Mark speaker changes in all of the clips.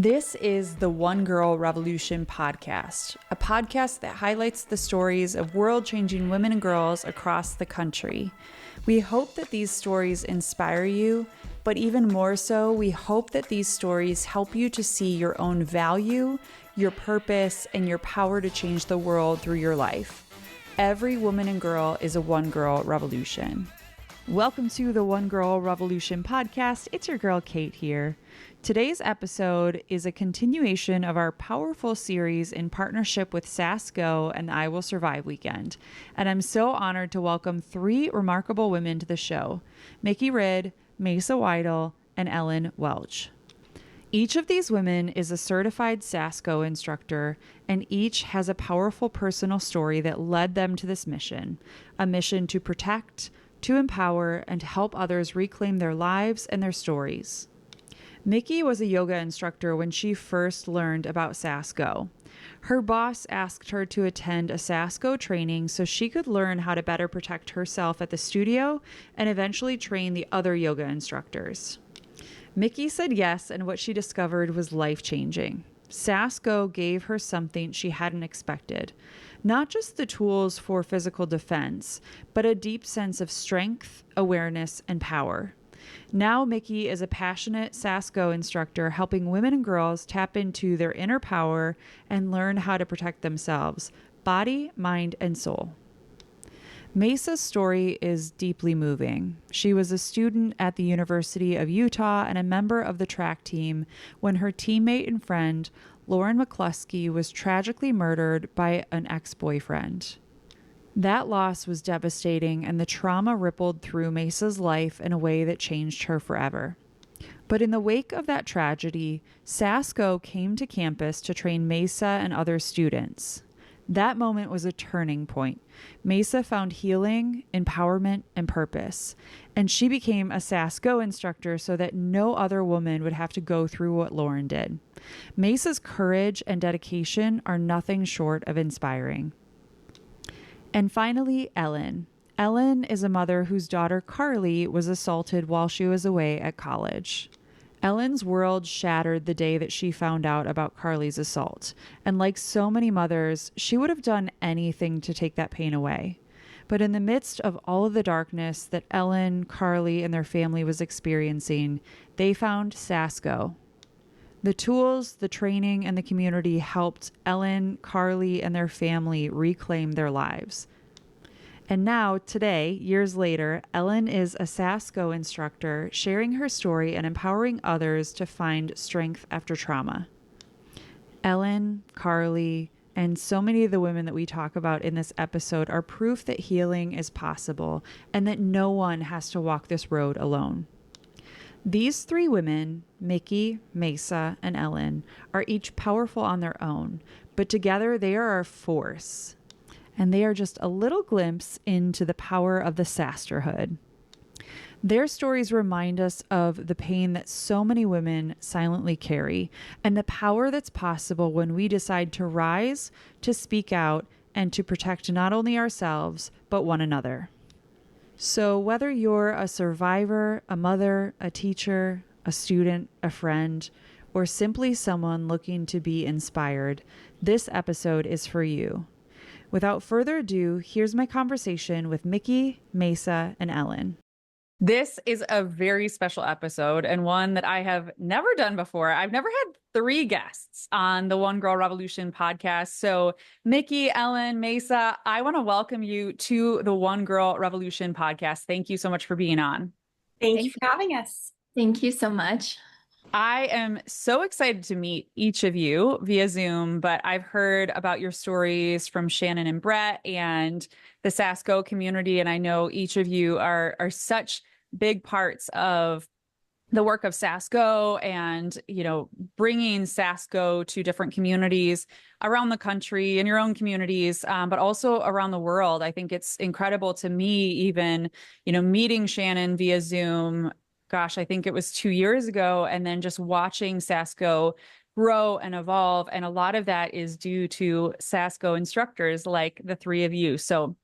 Speaker 1: This is the One Girl Revolution podcast, a podcast that highlights the stories of world-changing women and girls across the country. We hope that these stories inspire you, but even more so, we hope that these stories help you to see your own value, your purpose, and your power to change the world through your life. Every woman and girl is a One Girl Revolution. Welcome to the One Girl Revolution podcast. It's your girl, Kate, here. Today's episode is a continuation of our powerful series in partnership with SASSGO and the I Will Survive weekend. And I'm so honored to welcome three remarkable women to the show: Micki Ridd, Mesa Weidle, and Ellen Welch. Each of these women is a certified SASSGO instructor, and each has a powerful personal story that led them to this mission, a mission to protect, to empower, and to help others reclaim their lives and their stories. Micki was a yoga instructor when she first learned about SASSGO. Her boss asked her to attend a SASSGO training so she could learn how to better protect herself at the studio and eventually train the other yoga instructors. Micki said yes, and what she discovered was life-changing. SASSGO gave her something she hadn't expected. Not just the tools for physical defense, but a deep sense of strength, awareness, and power. Now Micki is a passionate SASSGO instructor helping women and girls tap into their inner power and learn how to protect themselves, body, mind, and soul. Mesa's story is deeply moving. She was a student at the University of Utah and a member of the track team when her teammate and friend, Lauren McCluskey, was tragically murdered by an ex-boyfriend. That loss was devastating, and the trauma rippled through Mesa's life in a way that changed her forever. But in the wake of that tragedy, SASSGO came to campus to train Mesa and other students. That moment was a turning point. Mesa found healing, empowerment, and purpose, and she became a SASSGO instructor so that no other woman would have to go through what Lauren did. Mesa's courage and dedication are nothing short of inspiring. And finally, Ellen. Ellen is a mother whose daughter Carly was assaulted while she was away at college. Ellen's world shattered the day that she found out about Carly's assault. And like so many mothers, she would have done anything to take that pain away. But in the midst of all of the darkness that Ellen, Carly, and their family was experiencing, they found SASSGO. The tools, the training, and the community helped Ellen, Carly, and their family reclaim their lives. And now, today, years later, Ellen is a SASSGO instructor, sharing her story and empowering others to find strength after trauma. Ellen, Carly, and so many of the women that we talk about in this episode are proof that healing is possible and that no one has to walk this road alone. These three women, Micki, Mesa, and Ellen, are each powerful on their own, but together they are a force. And they are just a little glimpse into the power of the SASSterhood. Their stories remind us of the pain that so many women silently carry and the power that's possible when we decide to rise, to speak out, and to protect not only ourselves, but one another. So whether you're a survivor, a mother, a teacher, a student, a friend, or simply someone looking to be inspired, this episode is for you. Without further ado, here's my conversation with Micki, Mesa, and Ellen. This is a very special episode and one that I have never done before. I've never had three guests on the One Girl Revolution podcast. So Micki, Ellen, Mesa, I want to welcome you to the One Girl Revolution podcast. Thank you so much for being on.
Speaker 2: Thank you for having us.
Speaker 3: Thank you so much.
Speaker 1: I am so excited to meet each of you via Zoom, but I've heard about your stories from Shannon and Brett and the SASSGO community, and I know each of you are such big parts of the work of SASSGO and, bringing SASSGO to different communities around the country and your own communities, but also around the world. I think it's incredible to me, even, meeting Shannon via Zoom. Gosh, I think it was 2 years ago, and then just watching SASSGO grow and evolve. And a lot of that is due to SASSGO instructors like the three of you. So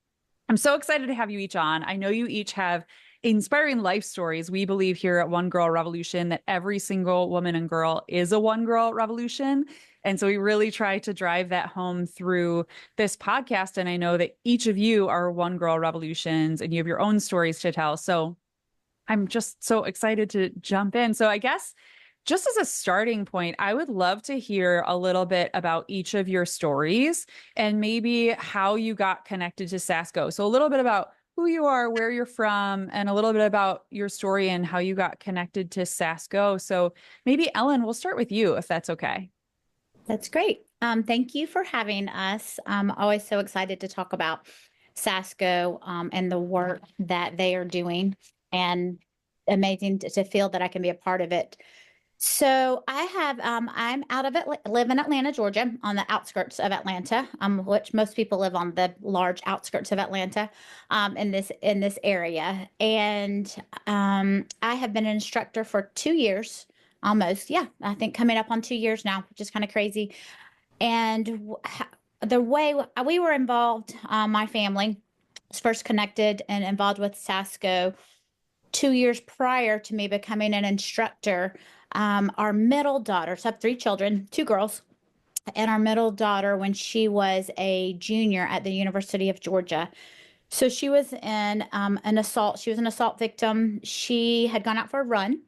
Speaker 1: I'm so excited to have you each on. I know you each have inspiring life stories. We believe here at One Girl Revolution that every single woman and girl is a one girl revolution. And so we really try to drive that home through this podcast. And I know that each of you are one girl revolutions and you have your own stories to tell. So I'm just so excited to jump in. So I guess just as a starting point, I would love to hear a little bit about each of your stories and maybe how you got connected to SASSGO. So a little bit about who you are, where you're from, and a little bit about your story and how you got connected to SASSGO. So maybe Ellen, we'll start with you if that's okay.
Speaker 3: That's great. Thank you for having us. I'm always so excited to talk about SASSGO and the work that they are doing, and amazing to feel that I can be a part of it. So I'm live in Atlanta, Georgia, on the outskirts of Atlanta, which most people live on the large outskirts of Atlanta, in this area. And I have been an instructor for 2 years, almost. Yeah, I think coming up on 2 years now, which is kind of crazy. And the way we were involved, my family was first connected and involved with SASSGO 2 years prior to me becoming an instructor. Our middle daughter, so I have 3 children, 2 girls, and our middle daughter, when she was a junior at the University of Georgia. So she was in an assault. She was an assault victim. She had gone out for a run,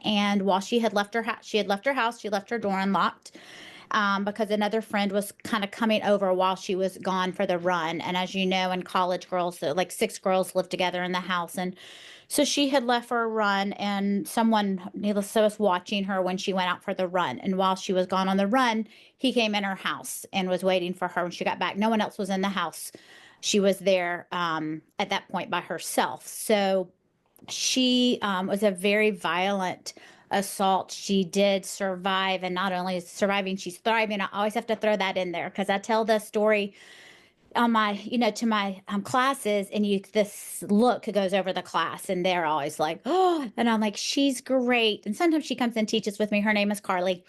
Speaker 3: and while she had left her house, she left her door unlocked. Because another friend was kind of coming over while she was gone for the run. And as you know, in college, girls, like 6 girls live together in the house. And so she had left for a run, and someone, needless to say, was watching her when she went out for the run. And while she was gone on the run, he came in her house and was waiting for her when she got back. No one else was in the house. She was there at that point by herself. So she was a very violent assault. She did survive, and not only surviving, she's thriving. I always have to throw that in there because I tell the story on my, to my classes, and this look goes over the class, and they're always like, oh, and I'm like, she's great. And sometimes she comes and teaches with me. Her name is Carly.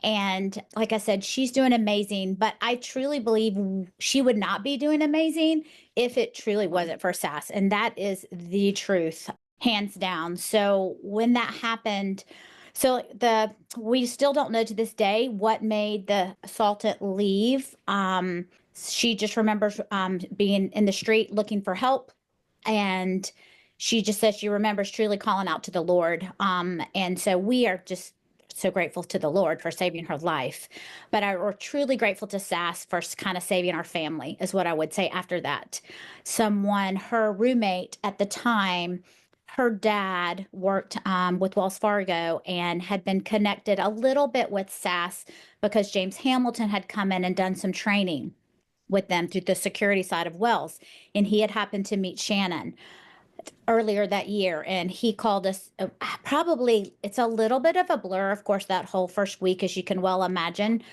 Speaker 3: And like I said, she's doing amazing, but I truly believe she would not be doing amazing if it truly wasn't for SAS. And that is the truth, hands down. So when that happened, we still don't know to this day what made the assaultant leave. She just remembers being in the street looking for help, and she just says she remembers truly calling out to the Lord. And so we are just so grateful to the Lord for saving her life. But we're truly grateful to SAS for kind of saving our family, is what I would say after that. Her roommate at the time, her dad worked with Wells Fargo and had been connected a little bit with SAS because James Hamilton had come in and done some training with them through the security side of Wells. And he had happened to meet Shannon earlier that year, and he called us. Probably it's a little bit of a blur, of course, that whole first week, as you can well imagine,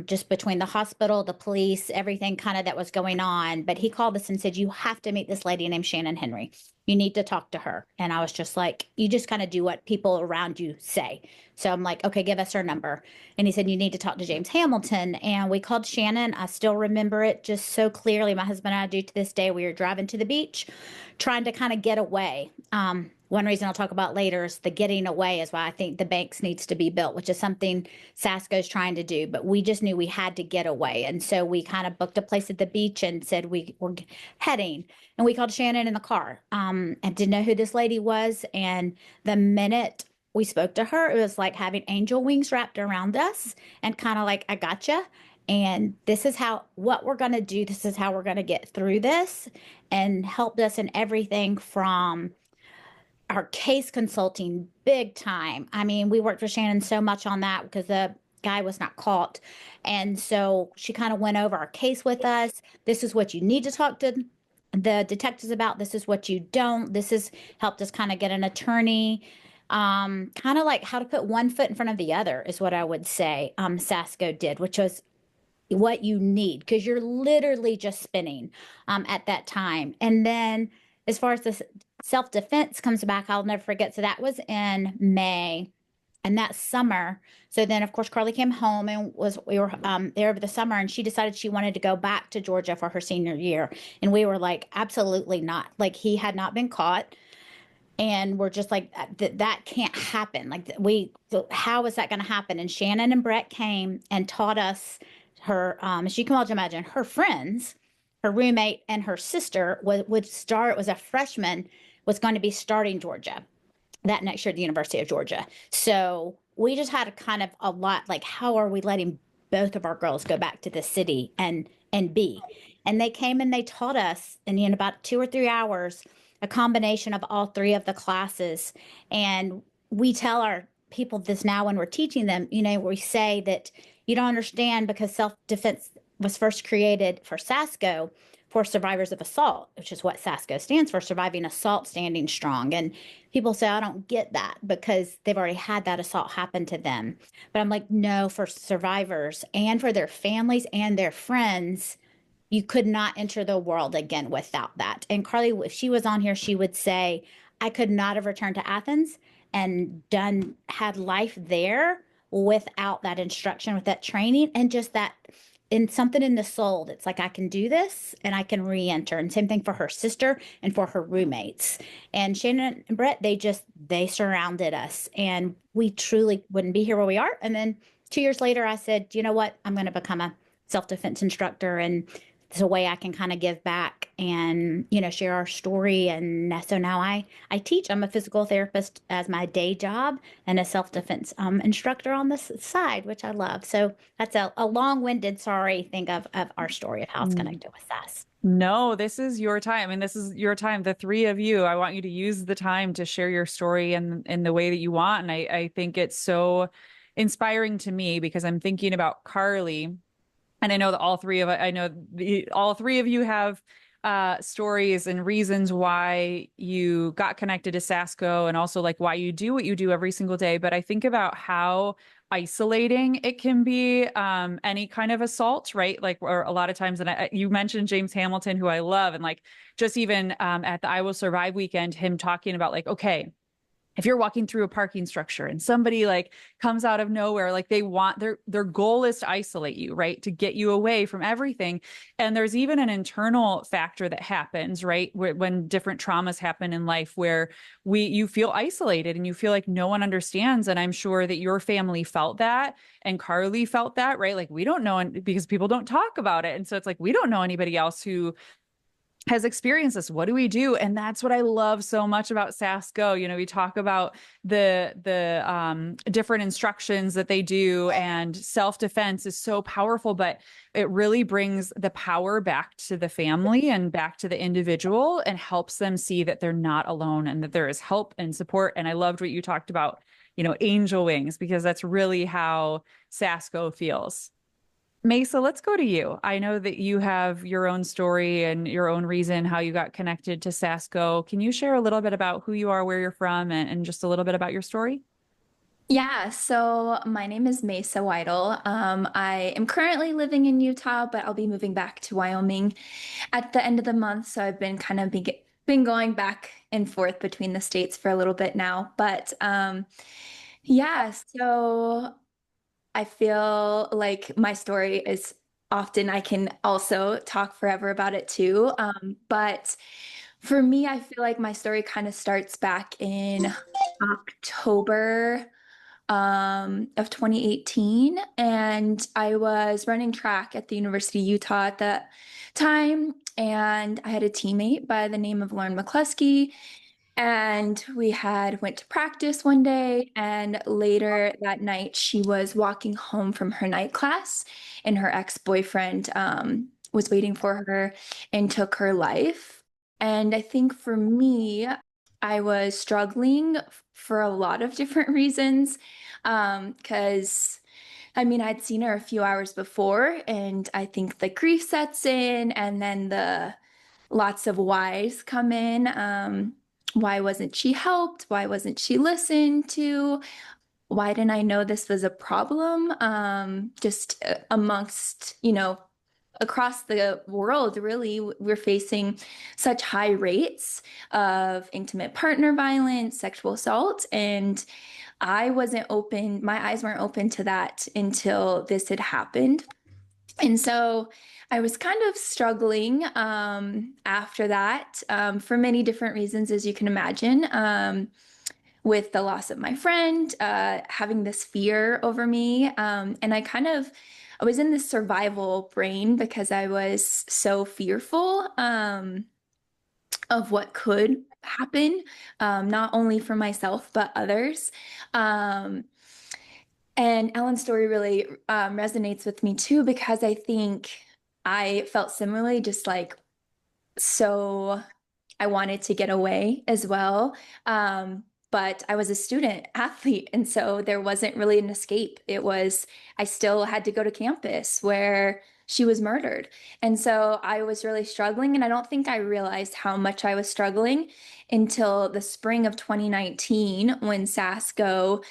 Speaker 3: just between the hospital, the police, everything kind of that was going on. But he called us and said, you have to meet this lady named Shannon Henry. You need to talk to her. And I was just like, you just kind of do what people around you say. So I'm like, okay, give us her number. And he said, you need to talk to James Hamilton. And we called Shannon. I still remember it just so clearly. My husband and I do to this day. We were driving to the beach, trying to kind of get away. One reason I'll talk about later is the getting away is why I think the banks needs to be built, which is something SASSGO is trying to do. But we just knew we had to get away. And so we kind of booked a place at the beach and said we were heading. And we called Shannon in the car and didn't know who this lady was. And the minute we spoke to her, it was like having angel wings wrapped around us and kind of like, I gotcha. And this is what we're going to do. This is how we're going to get through this, and helped us in everything from our case consulting, big time. I mean, we worked with Shannon so much on that because the guy was not caught. And so she kind of went over our case with us. This is what you need to talk to the detectives about. This is what you don't. This has helped us kind of get an attorney. Kind of like how to put one foot in front of the other is what I would say SASSGO did, which was what you need, because you're literally just spinning at that time. And then as far as the self-defense comes back, I'll never forget. So that was in May, and that summer. So then, of course, Carly came home and we were there over the summer, and she decided she wanted to go back to Georgia for her senior year. And we were like, absolutely not. Like, he had not been caught. And we're just like, that can't happen. Like how is that going to happen? And Shannon and Brett came and taught us as you can well imagine, her friends, her roommate and her sister was a freshman, was going to be starting Georgia that next year at the University of Georgia. So we just had a kind of a lot like, how are we letting both of our girls go back to the city and be? And they came and they taught us in about 2 or 3 hours a combination of all three of the classes. And we tell our people this now when we're teaching them, we say that you don't understand because self-defense was first created for SASSGO for survivors of assault, which is what SASSGO stands for, surviving assault, standing strong. And people say, I don't get that because they've already had that assault happen to them. But I'm like, no, for survivors and for their families and their friends, you could not enter the world again without that. And Carly, if she was on here, she would say, I could not have returned to Athens and had life there without that instruction, with that training, and just that in something in the soul that's like, I can do this and I can re-enter. And same thing for her sister and for her roommates. And Shannon and Brett, they surrounded us, and we truly wouldn't be here where we are. And then 2 years later, I said, you know what? I'm going to become a self-defense instructor, and it's a way I can kind of give back and, share our story. And so now I teach. I'm a physical therapist as my day job and a self-defense instructor on the side, which I love. So that's a long-winded, sorry, thing of our story of how it's connected with SAS.
Speaker 1: No, this is your time. I mean, this is your time. The three of you, I want you to use the time to share your story in the way that you want. And I think it's so inspiring to me because I'm thinking about Carly. And I know that all three of you have stories and reasons why you got connected to SASSGO, and also like why you do what you do every single day. But I think about how isolating it can be, any kind of assault, right? Like, or a lot of times, and you mentioned James Hamilton, who I love, and like just even at the I Will Survive weekend, him talking about like, okay, if you're walking through a parking structure and somebody like comes out of nowhere, like their goal is to isolate you, right? To get you away from everything. And there's even an internal factor that happens, right? When different traumas happen in life where you feel isolated and you feel like no one understands. And I'm sure that your family felt that and Carly felt that, right? Like we don't know, because people don't talk about it. And so it's like, we don't know anybody else who has experienced this. What do we do? And that's what I love so much about SASSGO. We talk about the different instructions that they do, and self-defense is so powerful, but it really brings the power back to the family and back to the individual and helps them see that they're not alone and that there is help and support. And I loved what you talked about, angel wings, because that's really how SASSGO feels. Mesa, let's go to you. I know that you have your own story and your own reason how you got connected to SASSGO. Can you share a little bit about who you are, where you're from, and just a little bit about your story?
Speaker 2: Yeah, so my name is Mesa Weidle. I am currently living in Utah, but I'll be moving back to Wyoming at the end of the month. So I've been kind of been going back and forth between the states for a little bit now. But yeah, so I feel like my story is often, I can also talk forever about it too. But for me, I feel like my story kind of starts back in October of 2018. And I was running track at the University of Utah at that time. And I had a teammate by the name of Lauren McCluskey. And we had went to practice one day, and later that night she was walking home from her night class, and her ex-boyfriend was waiting for her and took her life. And I think for me, I was struggling for a lot of different reasons, because I mean, I'd seen her a few hours before, and I think the grief sets in, and then the lots of whys come in. Why wasn't she helped? Why wasn't she listened to? Why didn't I know this was a problem? Just amongst, across the world, really, we're facing such high rates of intimate partner violence, sexual assault, and I wasn't open, my eyes weren't open to that until this had happened. And so I was kind of struggling after that for many different reasons, as you can imagine, with the loss of my friend, having this fear over me. And I was in this survival brain because I was so fearful of what could happen, not only for myself, but others. Um, and Ellen's story really resonates with me too, because I think I felt similarly, just like so I wanted to get away as well. But I was a student athlete, and so there wasn't really an escape. I still had to go to campus where she was murdered. And so I was really struggling, and I don't think I realized how much I was struggling until the spring of 2019 when SASSGO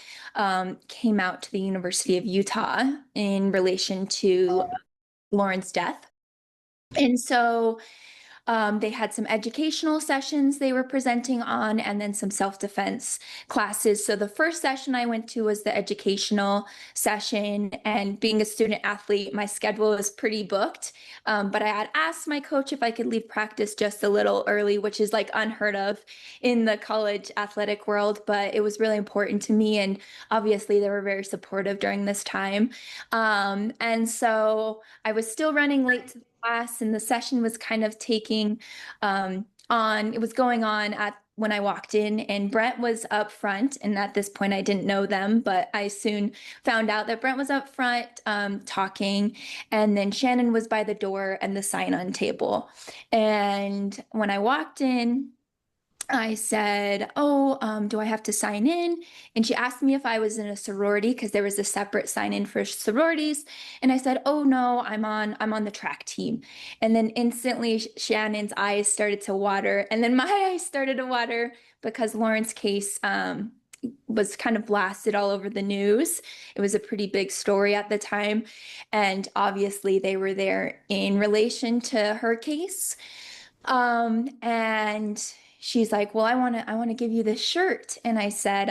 Speaker 2: came out to the University of Utah in relation to Lauren's death. And so they had some educational sessions they were presenting on, and then some self-defense classes. So the first session I went to was the educational session, and being a student athlete, my schedule was pretty booked. But I had asked my coach if I could leave practice just a little early, which is like unheard of in the college athletic world, but it was really important to me. And obviously they were very supportive during this time. And so I was still running late to the class, and the session was kind of taking it was going on at when I walked in, and Brent was up front. And at this point I didn't know them, but I soon found out that Brent was up front talking, and then Shannon was by the door and the sign-on table. And when I walked in, I said, "Oh, do I have to sign in?" And she asked me if I was in a sorority, because there was a separate sign in for sororities. And I said, "Oh no, I'm on the track team." And then instantly Shannon's eyes started to water, and then my eyes started to water, because Lauren's case was kind of blasted all over the news. It was a pretty big story at the time, and obviously they were there in relation to her case. And she's like, "Well, I want to give you this shirt." And I said,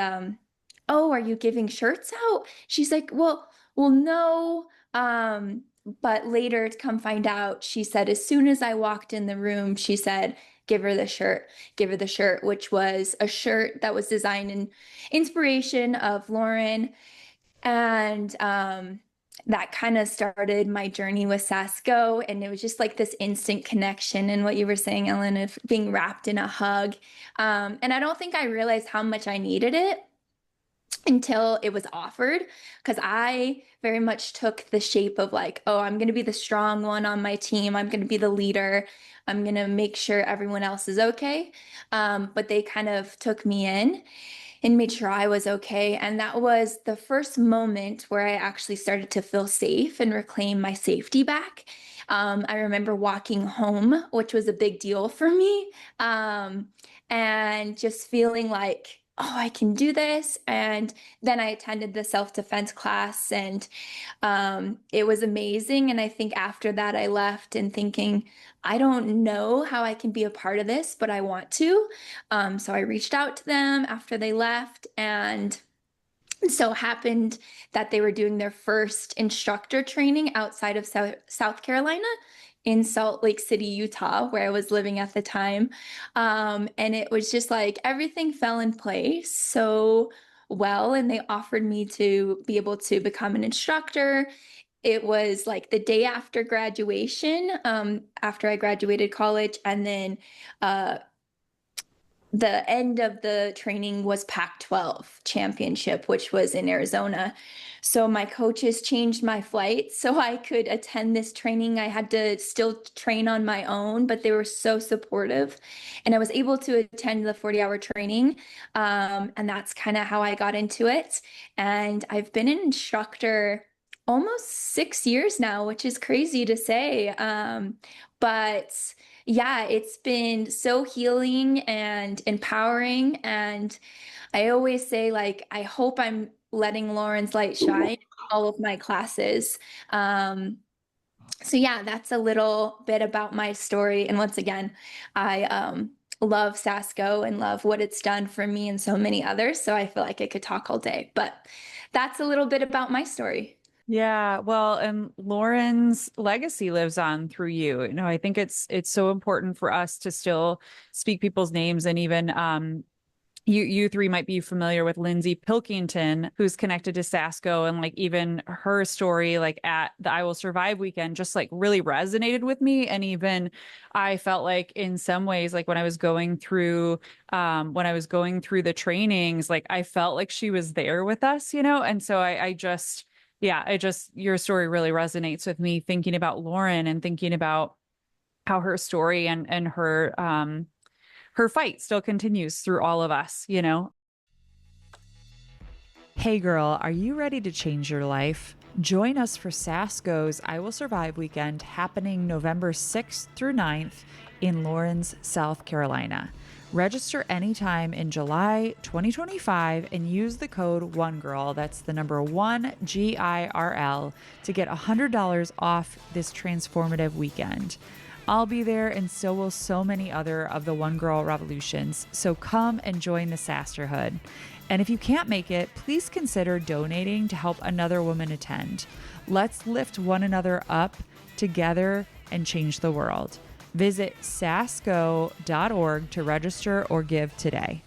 Speaker 2: "Oh, are you giving shirts out?" She's like, "Well, no." But later to come find out, she said, as soon as I walked in the room, she said, "Give her the shirt, give her the shirt," which was a shirt that was designed in inspiration of Lauren. And that kind of started my journey with SASSGO. And it was just like this instant connection. And what you were saying, Ellen, of being wrapped in a hug. And I don't think I realized how much I needed it until it was offered, because I very much took the shape of like, oh, I'm going to be the strong one on my team. I'm going to be the leader. I'm going to make sure everyone else is okay. But they kind of took me in and made sure I was okay. And that was the first moment where I actually started to feel safe and reclaim my safety back. I remember walking home, which was a big deal for me, and just feeling like, oh, I can do this. And then I attended the self-defense class, and it was amazing. And I think after that, I left and thinking, I don't know how I can be a part of this, but I want to. So I reached out to them after they left, and so happened that they were doing their first instructor training outside of South Carolina, in Salt Lake City, Utah, where I was living at the time. And it was just like everything fell in place so well, and they offered me to be able to become an instructor. It was like the day after graduation, after I graduated college, and then the end of the training was Pac-12 championship, which was in Arizona. So my coaches changed my flight so I could attend this training. I had to still train on my own, but they were so supportive. And I was able to attend the 40-hour training. And that's kind of how I got into it. And I've been an instructor almost 6 years now, which is crazy to say. But yeah, it's been so healing and empowering. And I always say, like, I hope I'm letting Lauren's light shine in all of my classes. So yeah, that's a little bit about my story. And once again, I love SASSGO and love what it's done for me and so many others. So I feel like I could talk all day, but that's a little bit about my story.
Speaker 1: Yeah, well, and Lauren's legacy lives on through you. I think it's so important for us to still speak people's names, and even you three might be familiar with Lindsay Pilkington, who's connected to SASSGO, and like even her story, like at the I Will Survive weekend, just like really resonated with me. And even I felt like in some ways, like when I was going through the trainings, like I felt like she was there with us, And so I just, yeah, your story really resonates with me, thinking about Lauren and thinking about how her story and her fight still continues through all of us. Hey girl, are you ready to change your life? Join us for SASSGO's I Will Survive weekend happening November 6th through 9th in Lawrence, South Carolina. Register anytime in July 2025 and use the code ONEGIRL, that's the number 1GIRL, to get $100 off this transformative weekend. I'll be there, and so will so many other of the One Girl Revolutions. So come and join the Sasterhood. And if you can't make it, please consider donating to help another woman attend. Let's lift one another up together and change the world. Visit sassgo.org to register or give today.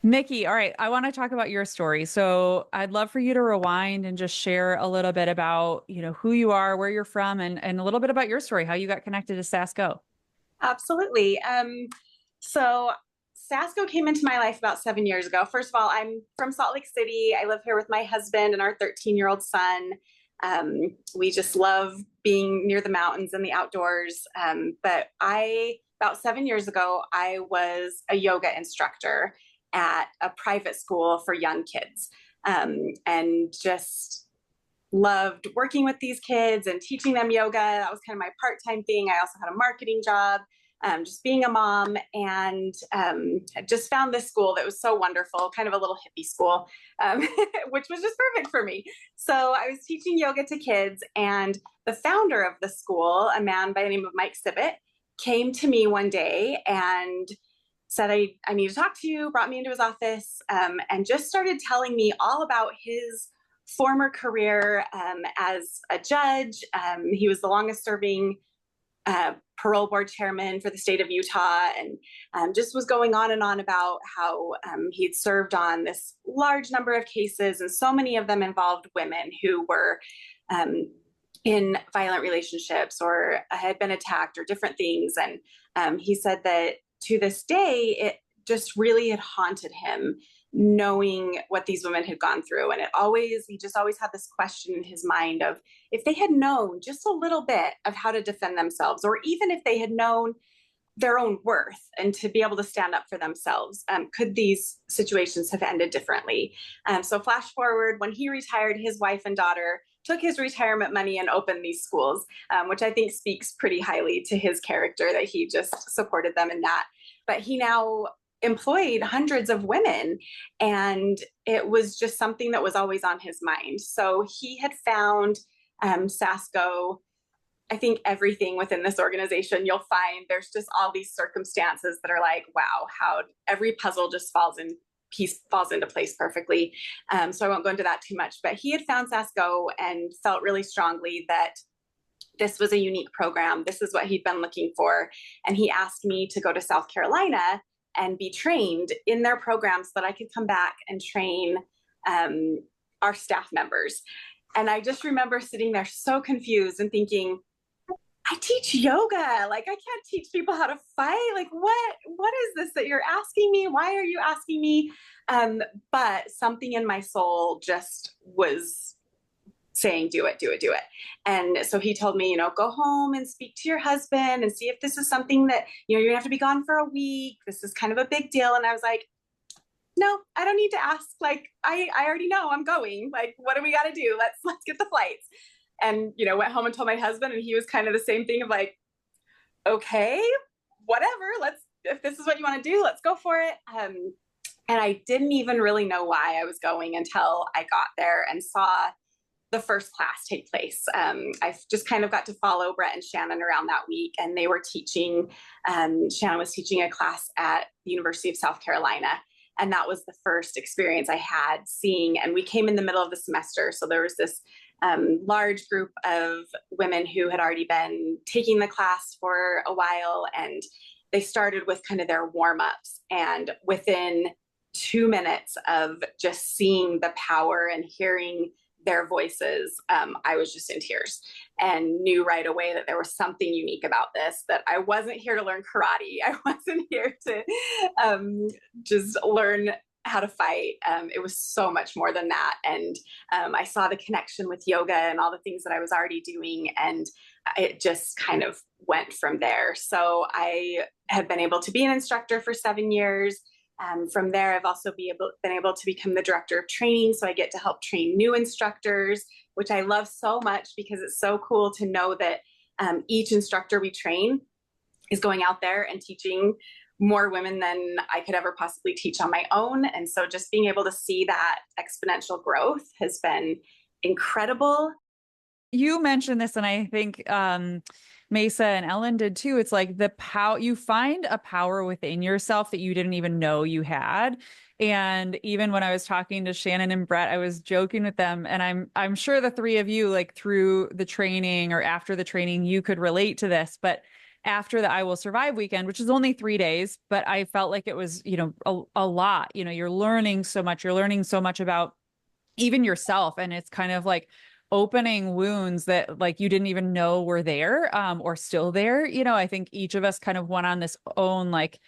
Speaker 1: Micki, all right, I want to talk about your story. So I'd love for you to rewind and just share a little bit about, who you are, where you're from, and a little bit about your story, how you got connected to SASSGO.
Speaker 4: Absolutely. So SASSGO came into my life about 7 years ago. First of all, I'm from Salt Lake City. I live here with my husband and our 13-year-old son. We just love being near the mountains and the outdoors. But about 7 years ago, I was a yoga instructor at a private school for young kids, and just loved working with these kids and teaching them yoga. That was kind of my part-time thing. I also had a marketing job, just being a mom, and I just found this school that was so wonderful, kind of a little hippie school, which was just perfect for me. So I was teaching yoga to kids, and the founder of the school, a man by the name of Mike Ridd, came to me one day and said, I need to talk to you, brought me into his office, and just started telling me all about his former career as a judge. He was the longest serving parole board chairman for the state of Utah, and just was going on and on about how he'd served on this large number of cases, and so many of them involved women who were in violent relationships or had been attacked or different things. And he said that to this day, it just really had haunted him, knowing what these women had gone through. And he just always had this question in his mind of, if they had known just a little bit of how to defend themselves, or even if they had known their own worth and to be able to stand up for themselves, could these situations have ended differently? So flash forward, when he retired, his wife and daughter took his retirement money and opened these schools, which I think speaks pretty highly to his character, that he just supported them in that. But he now employed hundreds of women, and it was just something that was always on his mind. So he had found SASSGO. I think everything within this organization, you'll find there's just all these circumstances that are like, wow, how every puzzle just falls into place perfectly. So I won't go into that too much, but he had found SASSGO and felt really strongly that this was a unique program. This is what he'd been looking for. And he asked me to go to South Carolina and be trained in their programs so that I could come back and train our staff members. And I just remember sitting there so confused and thinking, I teach yoga. Like, I can't teach people how to fight. Like, what is this that you're asking me? Why are you asking me? But something in my soul just was saying, do it, do it, do it. And so he told me, go home and speak to your husband and see if this is something that, you're gonna have to be gone for a week. This is kind of a big deal. And I was like, no, I don't need to ask. Like, I already know I'm going. Like, what do we got to do? Let's get the flights. And, went home and told my husband, and he was kind of the same thing of like, okay, whatever, if this is what you want to do, let's go for it. And I didn't even really know why I was going until I got there and saw the first class take place. I just kind of got to follow Brett and Shannon around that week, and they were teaching, Shannon was teaching a class at the University of South Carolina. And that was the first experience I had seeing, and we came in the middle of the semester. So there was this large group of women who had already been taking the class for a while, and they started with kind of their warm-ups. And within 2 minutes of just seeing the power and hearing their voices, I was just in tears and knew right away that there was something unique about this, that I wasn't here to learn karate. I wasn't here to just learn how to fight. It was so much more than that. And I saw the connection with yoga and all the things that I was already doing, and it just kind of went from there. So I have been able to be an instructor for 7 years. From there, I've also been able to become the director of training. So I get to help train new instructors, which I love so much, because it's so cool to know that each instructor we train is going out there and teaching more women than I could ever possibly teach on my own. And so just being able to see that exponential growth has been incredible.
Speaker 1: You mentioned this, and I think Mesa and Ellen did too. It's like the power, you find a power within yourself that you didn't even know you had. And even when I was talking to Shannon and Brett, I was joking with them, and I'm sure the three of you, like through the training or after the training, you could relate to this. But after the I Will Survive weekend, which is only 3 days, but I felt like it was, a lot. You're learning so much. You're learning so much about even yourself, and it's kind of like opening wounds that like you didn't even know were there, or still there. I think each of us kind of went on this own like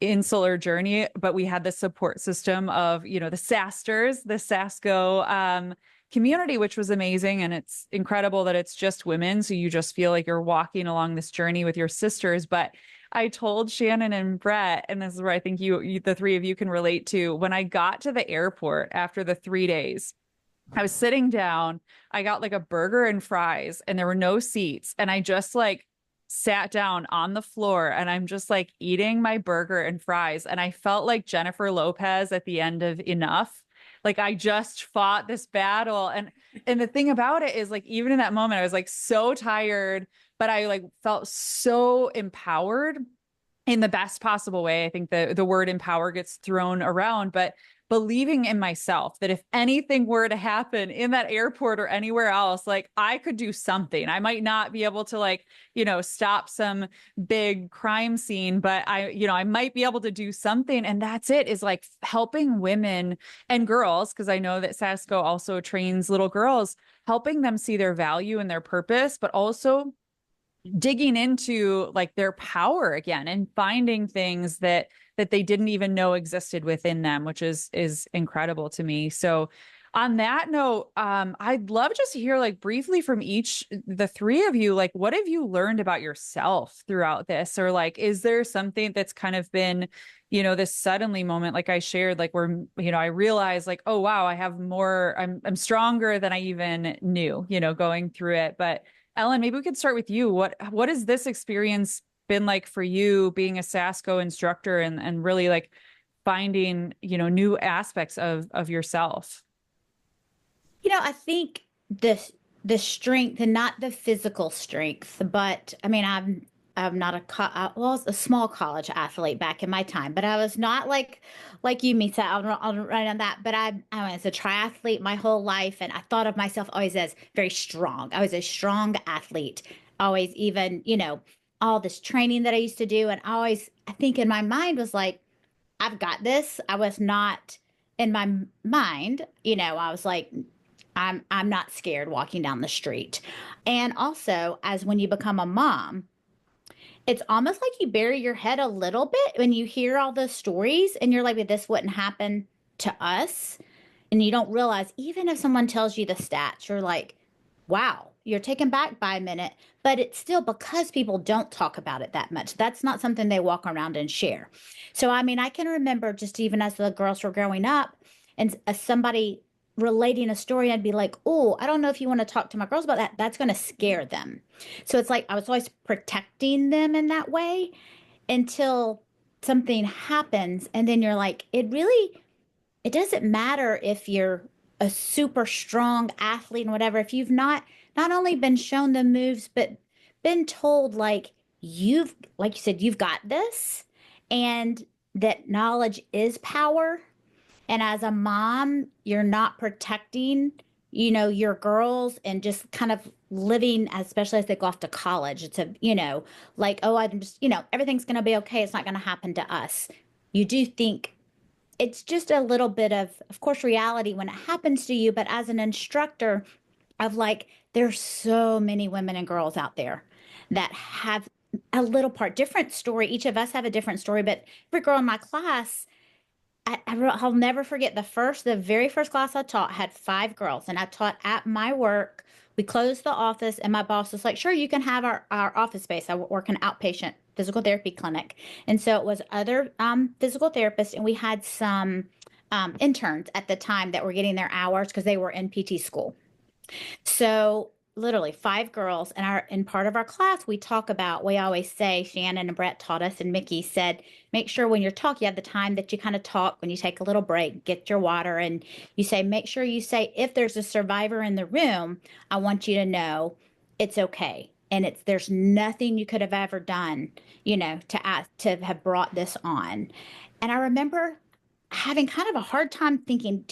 Speaker 1: insular journey, but we had the support system of, the SASSGO, the SASSGO community, which was amazing. And it's incredible that it's just women. So you just feel like you're walking along this journey with your sisters. But I told Shannon and Brett, and this is where I think you the three of you can relate to, when I got to the airport after the 3 days, I was sitting down, I got like a burger and fries, and there were no seats. And I just like sat down on the floor, and I'm just like eating my burger and fries. And I felt like Jennifer Lopez at the end of Enough. Like I just fought this battle. And the thing about it is, like, even in that moment, I was like so tired, but I like felt so empowered in the best possible way. I think the word empower gets thrown around, but believing in myself that if anything were to happen in that airport or anywhere else, like I could do something. I might not be able to like, stop some big crime scene, but I might be able to do something. And that's it, is like helping women and girls, because I know that SASSGO also trains little girls, helping them see their value and their purpose, but also digging into like their power again and finding things that they didn't even know existed within them, which is incredible to me. So on that note, I'd love just to hear like briefly from the three of you, like what have you learned about yourself throughout this? Or like, is there something that's kind of been, this suddenly moment, like I shared, like where, I realized like, oh, wow, I have more, I'm stronger than I even knew, going through it. But Ellen, maybe we could start with you. What has this experience been like for you, being a SASSGO instructor and really like finding, new aspects of yourself?
Speaker 3: I think the strength, and not the physical strength, but I mean, I'm not I was a small college athlete back in my time, but I was not like you, Misa. I'll run on that. But I was a triathlete my whole life, and I thought of myself always as very strong. I was a strong athlete, always, even, all this training that I used to do. And I think in my mind was like, I've got this. I was not in my mind, I was like, I'm not scared walking down the street. And also, as when you become a mom, it's almost like you bury your head a little bit when you hear all those stories and you're like, but this wouldn't happen to us. And you don't realize, even if someone tells you the stats, you're like, wow, you're taken back by a minute. But it's still because people don't talk about it that much. That's not something they walk around and share. So, I mean, I can remember just even as the girls were growing up and somebody relating a story, I'd be like, oh, I don't know if you want to talk to my girls about that. That's going to scare them. So it's like I was always protecting them in that way until something happens. And then you're like, it doesn't matter if you're a super strong athlete and whatever, if you've not only been shown the moves, but been told like you said, you've got this, and that knowledge is power. And as a mom, you're not protecting, your girls and just kind of living, especially as they go off to college. It's like, oh, I'm just, everything's going to be okay. It's not going to happen to us. You do think it's just a little bit of course, reality when it happens to you. But as an instructor, of like, there's so many women and girls out there that have a little part different story. Each of us have a different story, but every girl in my class, I'll never forget the very first class I taught had 5 girls, and I taught at my work. We closed the office, and my boss was like, sure, you can have our office space. I work in outpatient physical therapy clinic. And so it was other physical therapists, and we had some interns at the time that were getting their hours because they were in PT school. So literally 5 girls, and in part of our class, we always say, Shannon and Brett taught us, and Micki said, make sure when you're talking, you have the time that you kind of talk, when you take a little break, get your water, and you say, make sure you say, if there's a survivor in the room, I want you to know it's okay. And there's nothing you could have ever done, to have brought this on. And I remember having kind of a hard time thinking,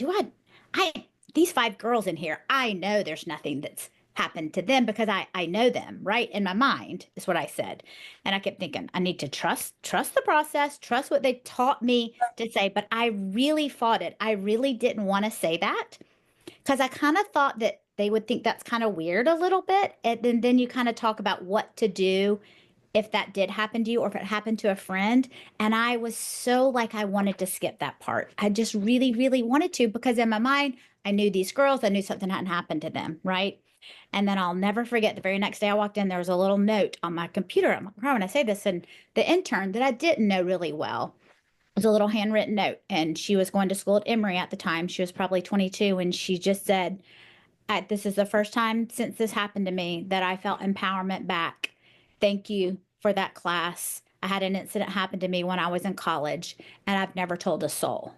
Speaker 3: these 5 girls in here, I know there's nothing that's happened to them because I know them, right? In my mind is what I said. And I kept thinking, I need to trust the process, trust what they taught me to say. But I really fought it. I really didn't want to say that because I kind of thought that they would think that's kind of weird a little bit. And then you kind of talk about what to do if that did happen to you or if it happened to a friend. And I was so like, I wanted to skip that part. I just really, really wanted to, because in my mind, I knew these girls, I knew something hadn't happened to them, right? And then I'll never forget the very next day I walked in, there was a little note on my computer. I'm like, how would I say this? And the intern that I didn't know really well, was a little handwritten note. And she was going to school at Emory at the time. She was probably 22. And she just said, this is the first time since this happened to me that I felt empowerment back. Thank you for that class. I had an incident happen to me when I was in college, and I've never told a soul.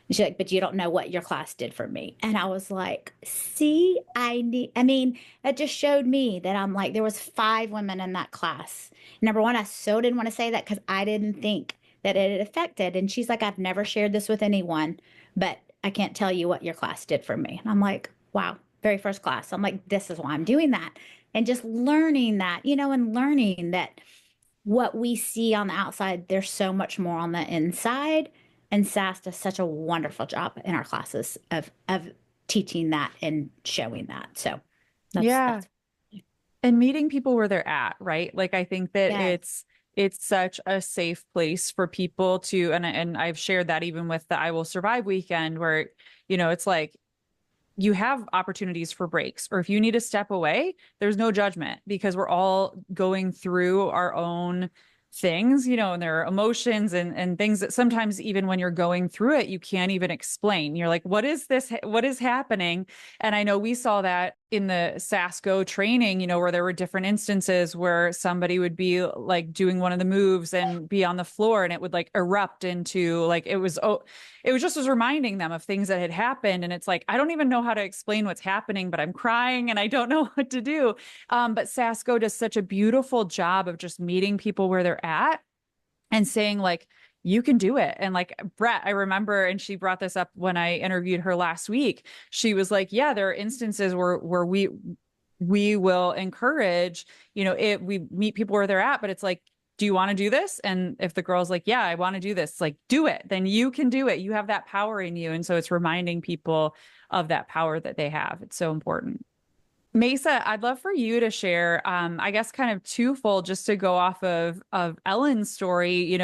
Speaker 3: She's like, but you don't know what your class did for me. And I was like, see, that just showed me that I'm like, there was 5 women in that class. Number one, I so didn't want to say that because I didn't think that it had affected. And she's like, I've never shared this with anyone, but I can't tell you what your class did for me. And I'm like, wow, very first class. I'm like, this is why I'm doing that. And just learning that, and learning that what we see on the outside, there's so much more on the inside. And SAS does such a wonderful job in our classes of teaching that and showing that. So that's
Speaker 1: and meeting people where they're at, right? Like, I think that it's such a safe place for people to, and I've shared that even with the I Will Survive weekend, where, it's like, you have opportunities for breaks, or if you need to step away, there's no judgment, because we're all going through our own things, and there are emotions and things that sometimes, even when you're going through it, you can't even explain. You're like, what is this? What is happening? And I know we saw that in the SASSGO training, where there were different instances where somebody would be like doing one of the moves and be on the floor, and it would like erupt into like, it was just reminding them of things that had happened. And it's like, I don't even know how to explain what's happening, but I'm crying and I don't know what to do. But SASSGO does such a beautiful job of just meeting people where they're at and saying like, you can do it. And like Brett, I remember, and she brought this up when I interviewed her last week. She was like, yeah, there are instances where we will encourage, we meet people where they're at, but it's like, do you want to do this? And if the girl's like, yeah, I want to do this, like, do it, then you can do it. You have that power in you. And so it's reminding people of that power that they have. It's so important. Mesa, I'd love for you to share, I guess kind of twofold, just to go off of Ellen's story.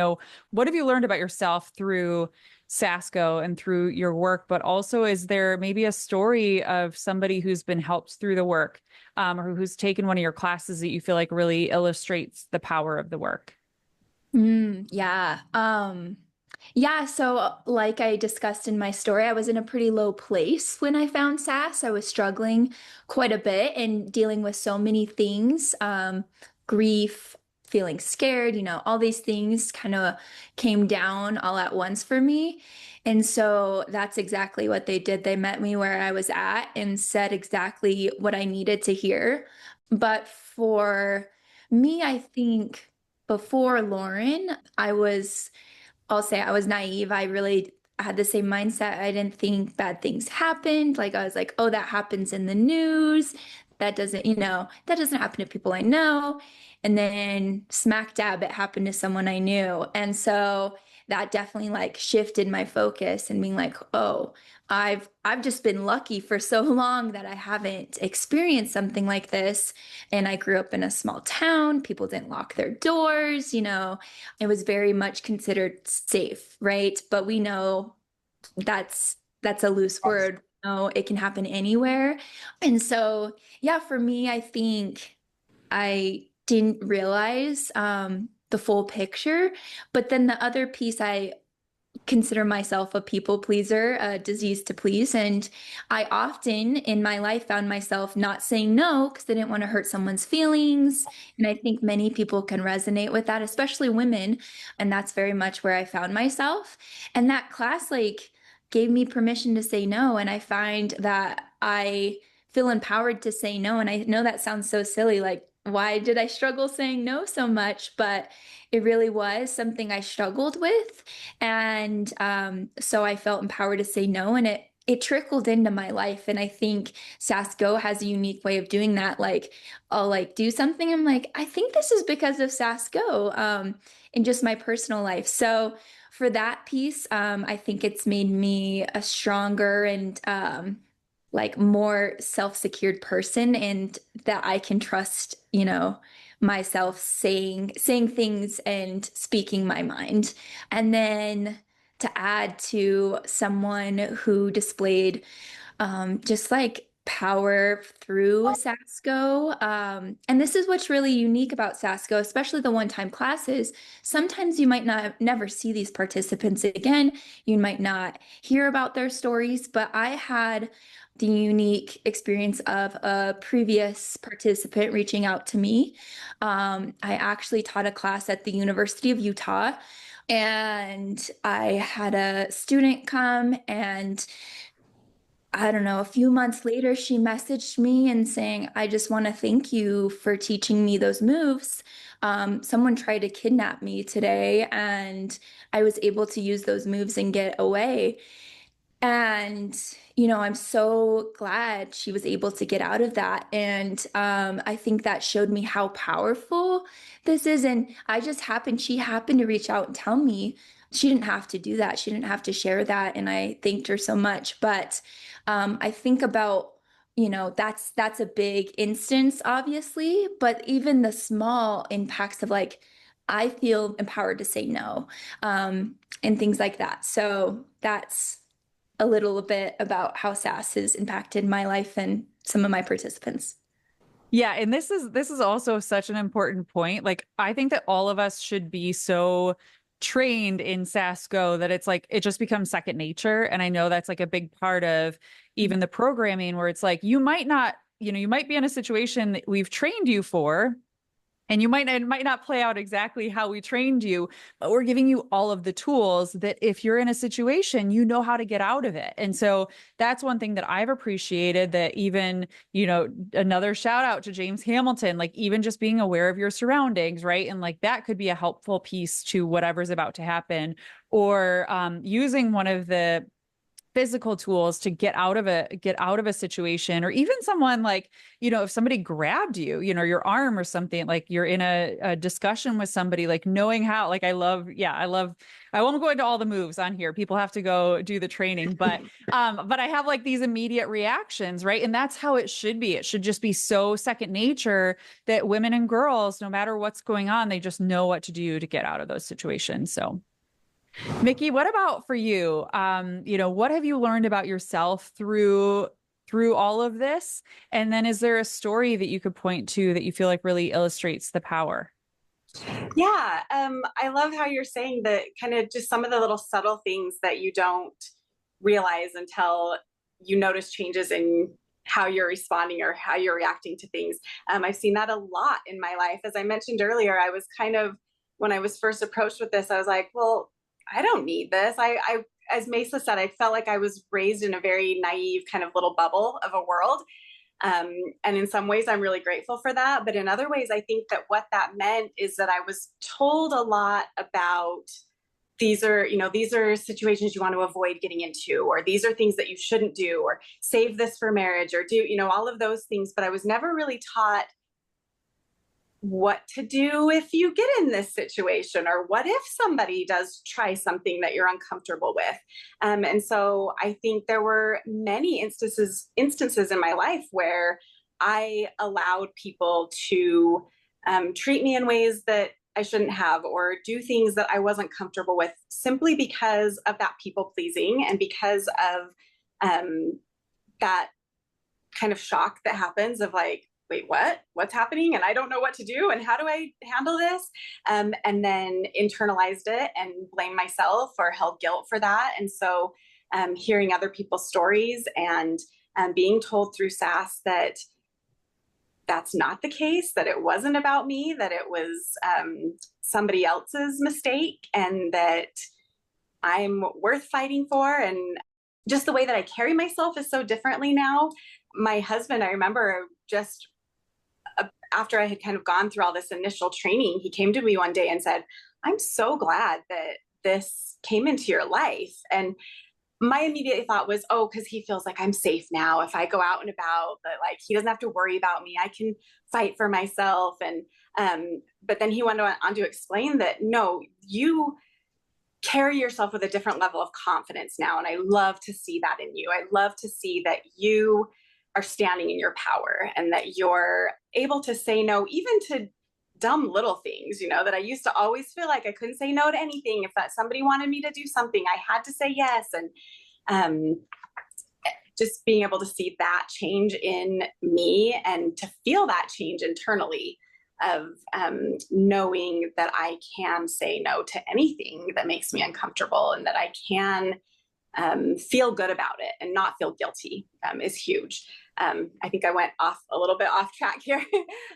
Speaker 1: What have you learned about yourself through SASSGO and through your work? But also, is there maybe a story of somebody who's been helped through the work, or who's taken one of your classes that you feel like really illustrates the power of the work?
Speaker 2: Yeah. Yeah, so like I discussed in my story, I was in a pretty low place when I found SAS. I was struggling quite a bit and dealing with so many things, grief, feeling scared, all these things kind of came down all at once for me. And so that's exactly what they did. They met me where I was at and said exactly what I needed to hear. But for me, I think before Lauren, I'll say I was naive. I had the same mindset. I didn't think bad things happened. Like I was like, oh, that happens in the news. That doesn't, that doesn't happen to people I know. And then smack dab, it happened to someone I knew. And so that definitely like shifted my focus and being like, oh, I've just been lucky for so long that I haven't experienced something like this. And I grew up in a small town. People didn't lock their doors, it was very much considered safe, right? But we know that's a loose word. It can happen anywhere. And so, yeah, for me, I think I didn't realize the full picture. But then the other piece, I consider myself a people pleaser, a disease to please. And I often in my life found myself not saying no because I didn't want to hurt someone's feelings. And I think many people can resonate with that, especially women. And that's very much where I found myself. And that class, like, gave me permission to say no. And I find that I feel empowered to say no. And I know that sounds so silly. Like, why did I struggle saying no so much? But it really was something I struggled with. And so I felt empowered to say no, and it trickled into my life. And I think SASSGO has a unique way of doing that. Like I'll like do something, I'm like, I think this is because of SASSGO in just my personal life. So for that piece, I think it's made me a stronger and like more self-secured person, and that I can trust, myself saying things and speaking my mind. And then to add to someone who displayed just like power through SASSGO. And this is what's really unique about SASSGO, especially the one-time classes. Sometimes you might not never see these participants again. You might not hear about their stories, but I had the unique experience of a previous participant reaching out to me. I actually taught a class at the University of Utah, and I had a student come, and I don't know, a few months later, she messaged me and saying, I just want to thank you for teaching me those moves. Someone tried to kidnap me today, and I was able to use those moves and get away. And, I'm so glad she was able to get out of that. And I think that showed me how powerful this is. And she happened to reach out and tell me she didn't have to do that. She didn't have to share that. And I thanked her so much. But I think about, that's a big instance, obviously, but even the small impacts of like, I feel empowered to say no, and things like that. So that's a little bit about how SAS has impacted my life and some of my participants.
Speaker 1: Yeah, and this is also such an important point. Like I think that all of us should be so trained in SASSGO that it's like it just becomes second nature. And I know that's like a big part of even the programming where it's like you might not, you might be in a situation that we've trained you for. And it might not play out exactly how we trained you, but we're giving you all of the tools that if you're in a situation, you know how to get out of it. And so that's one thing that I've appreciated, that even, another shout out to James Hamilton, like even just being aware of your surroundings, right? And like that could be a helpful piece to whatever's about to happen, or using one of the physical tools to get out of a situation, or even someone like, if somebody grabbed you, your arm or something, like you're in a discussion with somebody, like knowing how, like I won't go into all the moves on here. People have to go do the training, but I have like these immediate reactions, right? And that's how it should be. It should just be so second nature that women and girls, no matter what's going on, they just know what to do to get out of those situations. So Micki, what about for you? What have you learned about yourself through all of this? And then is there a story that you could point to that you feel like really illustrates the power?
Speaker 4: Yeah, I love how you're saying that, kind of just some of the little subtle things that you don't realize until you notice changes in how you're responding or how you're reacting to things. I've seen that a lot in my life. As I mentioned earlier, I was kind of, when I was first approached with this, I was like, well, I don't need this. I, as Mesa said, I felt like I was raised in a very naive kind of little bubble of a world. And in some ways, I'm really grateful for that. But in other ways, I think that what that meant is that I was told a lot about these are situations you want to avoid getting into, or these are things that you shouldn't do, or save this for marriage, or do, all of those things. But I was never really taught what to do if you get in this situation, or what if somebody does try something that you're uncomfortable with. And so I think there were many instances in my life where I allowed people to treat me in ways that I shouldn't have, or do things that I wasn't comfortable with, simply because of that people pleasing, and because of that kind of shock that happens of like, wait, what's happening? And I don't know what to do. And how do I handle this? And then internalized it and blamed myself, or held guilt for that. And so hearing other people's stories, and being told through SAS that that's not the case, that it wasn't about me, that it was somebody else's mistake, and that I'm worth fighting for. And just the way that I carry myself is so differently now. My husband, I remember just after I had kind of gone through all this initial training, he came to me one day and said, I'm so glad that this came into your life. And my immediate thought was, oh, because he feels like I'm safe now. If I go out and about, that like he doesn't have to worry about me. I can fight for myself. And but then he went on to explain that no, you carry yourself with a different level of confidence now. And I love to see that in you. I love to see that you are standing in your power, and that you're able to say no, even to dumb little things, that I used to always feel like I couldn't say no to anything. If that somebody wanted me to do something, I had to say yes. And just being able to see that change in me, and to feel that change internally of knowing that I can say no to anything that makes me uncomfortable, and that I can feel good about it and not feel guilty is huge. I think I went a little bit off track here,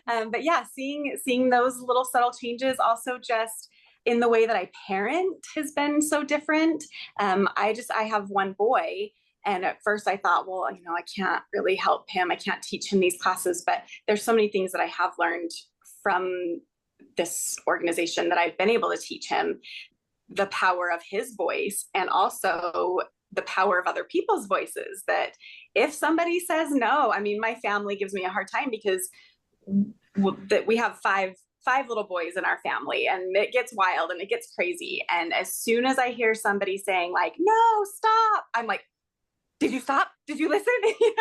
Speaker 4: but yeah, seeing those little subtle changes, also just in the way that I parent has been so different. I have one boy, and at first I thought, well, I can't really help him. I can't teach him these classes, but there's so many things that I have learned from this organization that I've been able to teach him. The power of his voice, and also the power of other people's voices, that if somebody says no, my family gives me a hard time because we have five little boys in our family, and it gets wild and it gets crazy. And as soon as I hear somebody saying like, no, stop, I'm like, did you stop? Did you listen?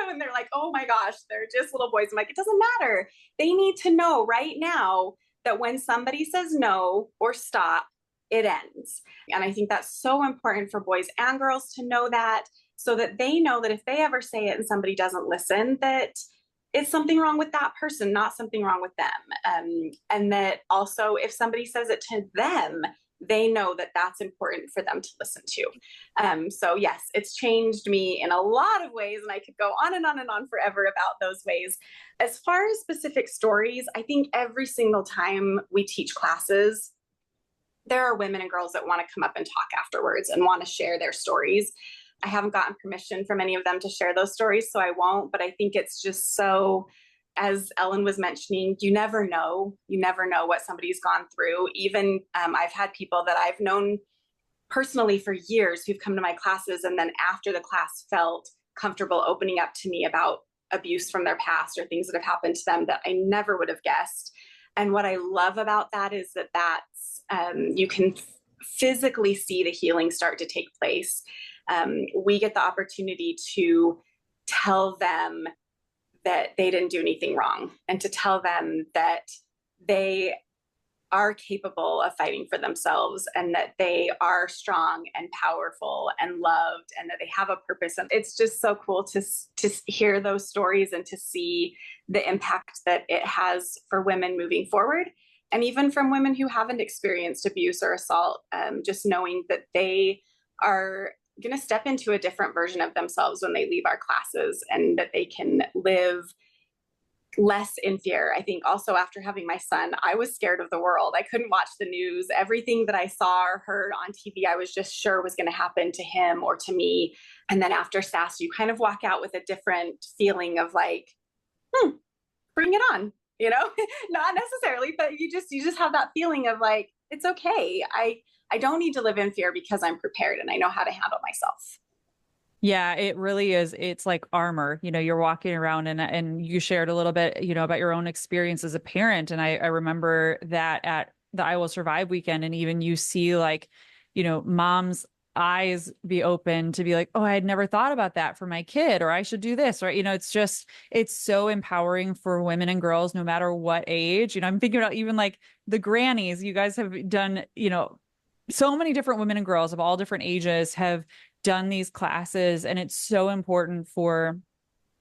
Speaker 4: And they're like, oh my gosh, they're just little boys. I'm like, it doesn't matter. They need to know right now that when somebody says no or stop, it ends. And I think that's so important for boys and girls to know that, so that they know that if they ever say it and somebody doesn't listen, that it's something wrong with that person, not something wrong with them. And that also if somebody says it to them, they know that that's important for them to listen to. So yes, it's changed me in a lot of ways, and I could go on and on and on forever about those ways. As far as specific stories, I think every single time we teach classes, there are women and girls that want to come up and talk afterwards and want to share their stories. I haven't gotten permission from any of them to share those stories, so I won't. But I think it's just so, as Ellen was mentioning, you never know what somebody's gone through. Even I've had people that I've known personally for years who've come to my classes, and then after the class felt comfortable opening up to me about abuse from their past, or things that have happened to them that I never would have guessed. And what I love about that is that that's, you can physically see the healing start to take place. We get the opportunity to tell them that they didn't do anything wrong, and to tell them that they are capable of fighting for themselves, and that they are strong and powerful and loved, and that they have a purpose. And it's just so cool to hear those stories, and to see the impact that it has for women moving forward. And even from women who haven't experienced abuse or assault, just knowing that they are going to step into a different version of themselves when they leave our classes, and that they can live less in fear. I think also after having my son, I was scared of the world. I couldn't watch the news. Everything that I saw or heard on TV, I was just sure was going to happen to him or to me. And then after SAS, you kind of walk out with a different feeling of like, bring it on, Not necessarily, but you just have that feeling of like, it's okay. I don't need to live in fear because I'm prepared and I know how to handle myself.
Speaker 1: Yeah, it really is. It's like armor. You're walking around, and you shared a little bit, about your own experience as a parent. And I remember that at the I Will Survive weekend, and even you see like, mom's eyes be open to be like, oh, I had never thought about that for my kid, or I should do this, or, it's so empowering for women and girls, no matter what age. I'm thinking about even like the grannies. You guys have done, so many different women and girls of all different ages have done these classes, and it's so important for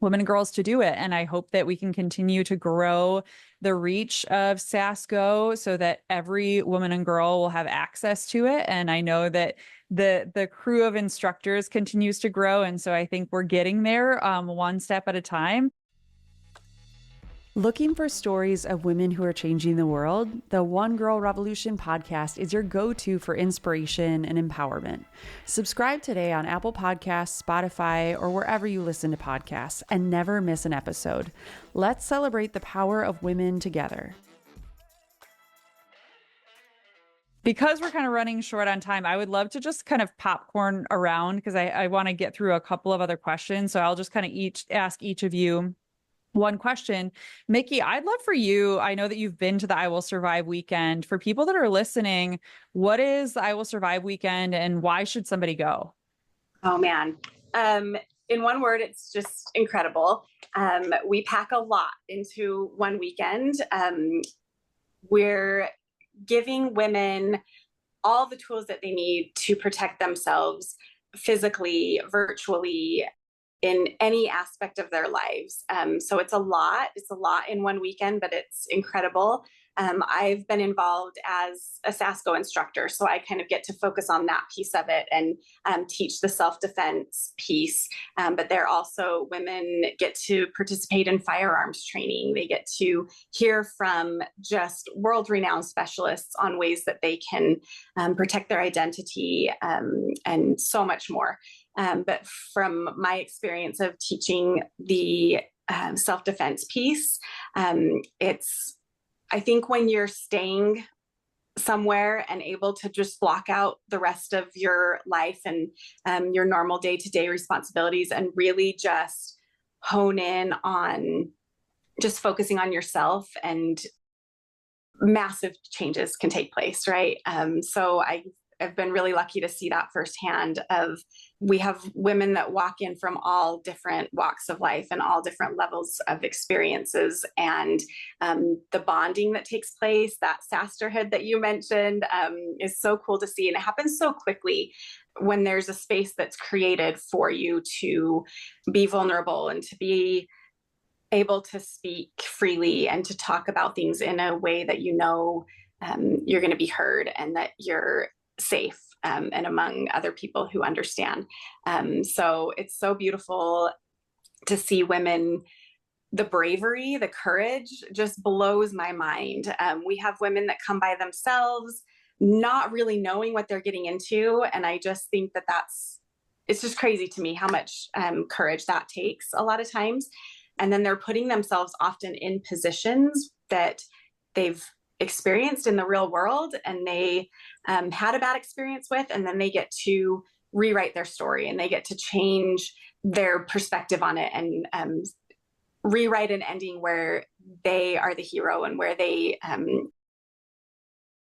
Speaker 1: women and girls to do it. And I hope that we can continue to grow the reach of SASSGO so that every woman and girl will have access to it. And I know that the crew of instructors continues to grow. And so I think we're getting there, one step at a time. Looking for stories of women who are changing the world? The One Girl Revolution podcast is your go-to for inspiration and empowerment. Subscribe today on Apple Podcasts, Spotify, or wherever you listen to podcasts, and never miss an episode. Let's celebrate the power of women together. Because we're kind of running short on time, I would love to just kind of popcorn around because I want to get through a couple of other questions. So I'll just kind of ask each of you one question. Micki, I'd love for you, I know that you've been to the I Will Survive weekend. For people that are listening, what is the I Will Survive weekend and why should somebody go?
Speaker 4: Oh man. In one word, it's just incredible. We pack a lot into one weekend. We're giving women all the tools that they need to protect themselves physically, virtually, in any aspect of their lives. So it's a lot in one weekend, but it's incredible. I've been involved as a SASSGO instructor, so I kind of get to focus on that piece of it and teach the self-defense piece. But there also women get to participate in firearms training. They get to hear from just world-renowned specialists on ways that they can protect their identity and so much more. But from my experience of teaching the self-defense piece, I think when you're staying somewhere and able to just block out the rest of your life and your normal day-to-day responsibilities and really just hone in on just focusing on yourself, and massive changes can take place, right? So I've been really lucky to see that firsthand. We have women that walk in from all different walks of life and all different levels of experiences, and the bonding that takes place, that sisterhood that you mentioned, is so cool to see, and it happens so quickly when there's a space that's created for you to be vulnerable and to be able to speak freely and to talk about things in a way that you're going to be heard and that you're safe and among other people who understand. So it's so beautiful to see women. The bravery, the courage just blows my mind. We have women that come by themselves, not really knowing what they're getting into. And I just think it's just crazy to me how much courage that takes a lot of times. And then they're putting themselves often in positions that they've experienced in the real world and they had a bad experience with, and then they get to rewrite their story and they get to change their perspective on it and rewrite an ending where they are the hero and where they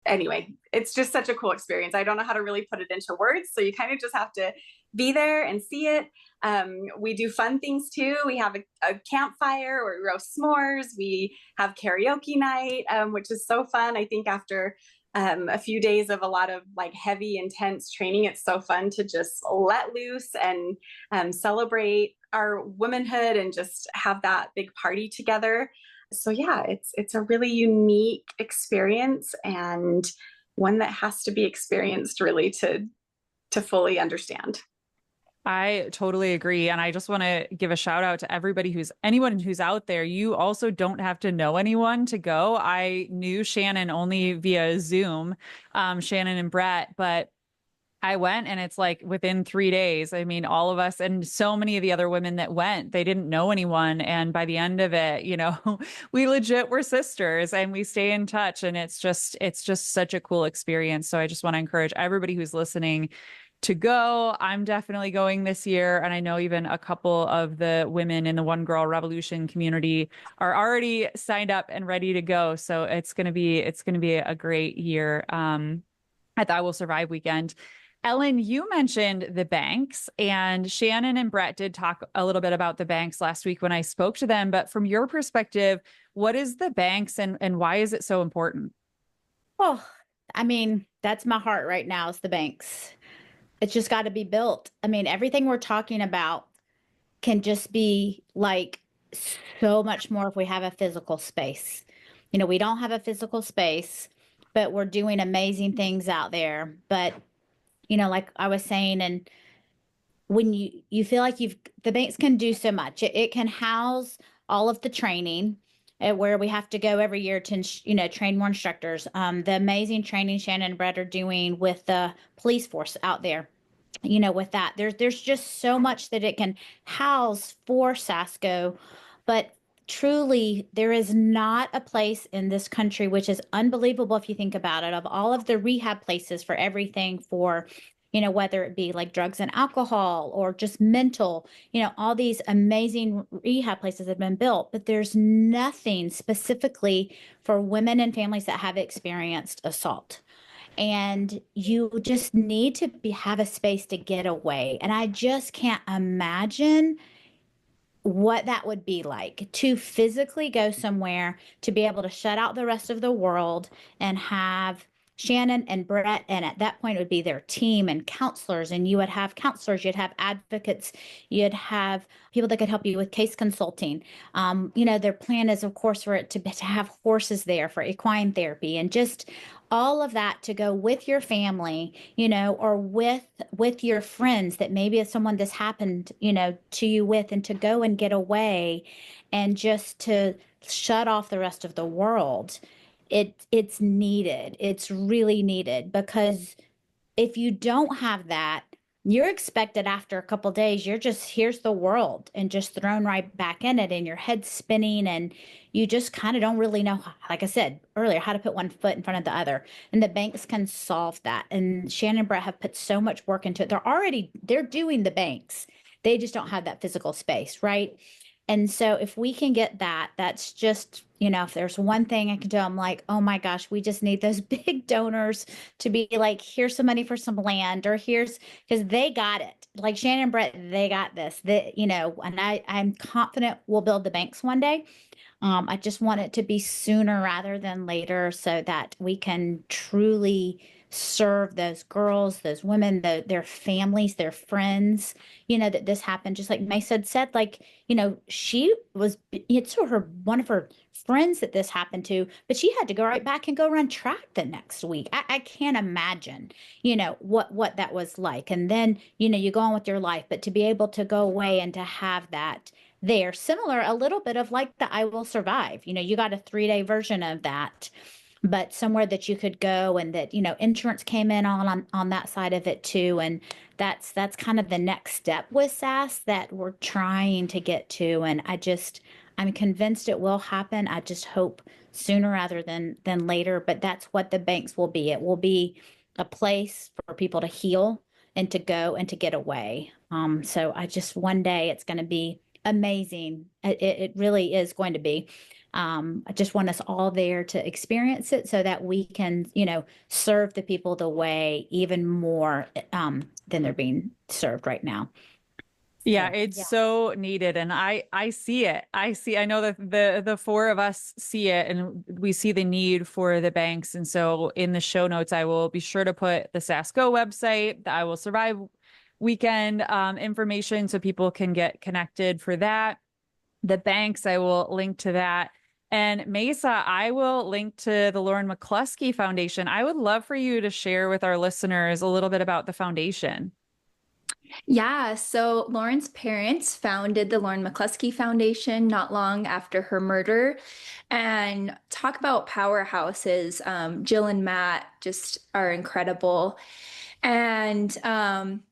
Speaker 4: anyway, it's just such a cool experience. I don't know how to really put it into words, so you kind of just have to be there and see it. We do fun things too. We have a campfire where we roast s'mores. We have karaoke night, which is so fun. I think after a few days of a lot of like heavy, intense training, it's so fun to just let loose and celebrate our womanhood and just have that big party together. So yeah, it's a really unique experience and one that has to be experienced really to fully understand.
Speaker 1: I totally agree. And I just want to give a shout out to anyone who's out there. You also don't have to know anyone to go. I knew Shannon only via Zoom, Shannon and Brett, but I went and it's like within 3 days, I mean, all of us and so many of the other women that went, they didn't know anyone. And by the end of it, we legit were sisters and we stay in touch. And it's just such a cool experience. So I just want to encourage everybody who's listening to go. I'm definitely going this year. And I know even a couple of the women in the One Girl Revolution community are already signed up and ready to go. So it's going to be a great year at the I Will Survive weekend. Ellen, you mentioned the banks, and Shannon and Brett did talk a little bit about the banks last week when I spoke to them. But from your perspective, what is the banks and why is it so important?
Speaker 3: Oh, I mean, that's my heart right now is the banks. It's just got to be built. I mean, everything we're talking about can just be like so much more if we have a physical space. We don't have a physical space, but we're doing amazing things out there. But, like I was saying, and when you feel like the banks can do so much. It can house all of the training where we have to go every year to train more instructors. The amazing training Shannon and Brett are doing with the police force out there. With that, there's just so much that it can house for SASSGO, but truly there is not a place in this country, which is unbelievable if you think about it, of all of the rehab places for everything for whether it be like drugs and alcohol or just mental, all these amazing rehab places have been built, but there's nothing specifically for women and families that have experienced assault. And you just need to have a space to get away. And I just can't imagine what that would be like to physically go somewhere, to be able to shut out the rest of the world and have Shannon and Brett, and at that point it would be their team and counselors, and you would have counselors, you'd have advocates, you'd have people that could help you with case consulting. Their plan is, of course, for it to have horses there for equine therapy and just all of that to go with your family, or with your friends that maybe it's someone this happened, to you with, and to go and get away and just to shut off the rest of the world. It's needed. It's really needed because if you don't have that, you're expected after a couple of days, you're just here's the world and just thrown right back in it and your head's spinning and you just kind of don't really know, like I said earlier, how to put one foot in front of the other. And the banks can solve that. And Shannon and Brett have put so much work into it. They're doing the banks. They just don't have that physical space, right? And so if we can get that, that's just, if there's one thing I can do, I'm like, oh my gosh, we just need those big donors to be like, here's some money for some land, or because they got it. Like Shannon and Brett, they got this, and I'm confident we'll build the banks one day. I just want it to be sooner rather than later so that we can truly serve those girls, those women, their families, their friends, that this happened. Just like Mesa said, like, it's one of her friends that this happened to, but she had to go right back and go run track the next week. I can't imagine, what that was like. And then, you go on with your life, but to be able to go away and to have that there, similar, a little bit of like the I Will Survive, you got a 3-day version of that, but somewhere that you could go and that, insurance came in on that side of it too. And that's kind of the next step with SAS that we're trying to get to. And I'm convinced it will happen. I just hope sooner rather than later, but that's what the banks will be. It will be a place for people to heal and to go and to get away. So one day it's going to be amazing. It really is going to be. I just want us all there to experience it so that we can, serve the people the way even more than they're being served right now.
Speaker 1: Yeah, it's so needed. And I see it. I know that the four of us see it and we see the need for the banks. And so in the show notes, I will be sure to put the SASSGO website, the I Will Survive weekend information so people can get connected for that. The banks, I will link to that. And Mesa, I will link to the Lauren McCluskey Foundation. I would love for you to share with our listeners a little bit about the foundation.
Speaker 2: Yeah, so Lauren's parents founded the Lauren McCluskey Foundation not long after her murder. And talk about powerhouses. Jill and Matt just are incredible. And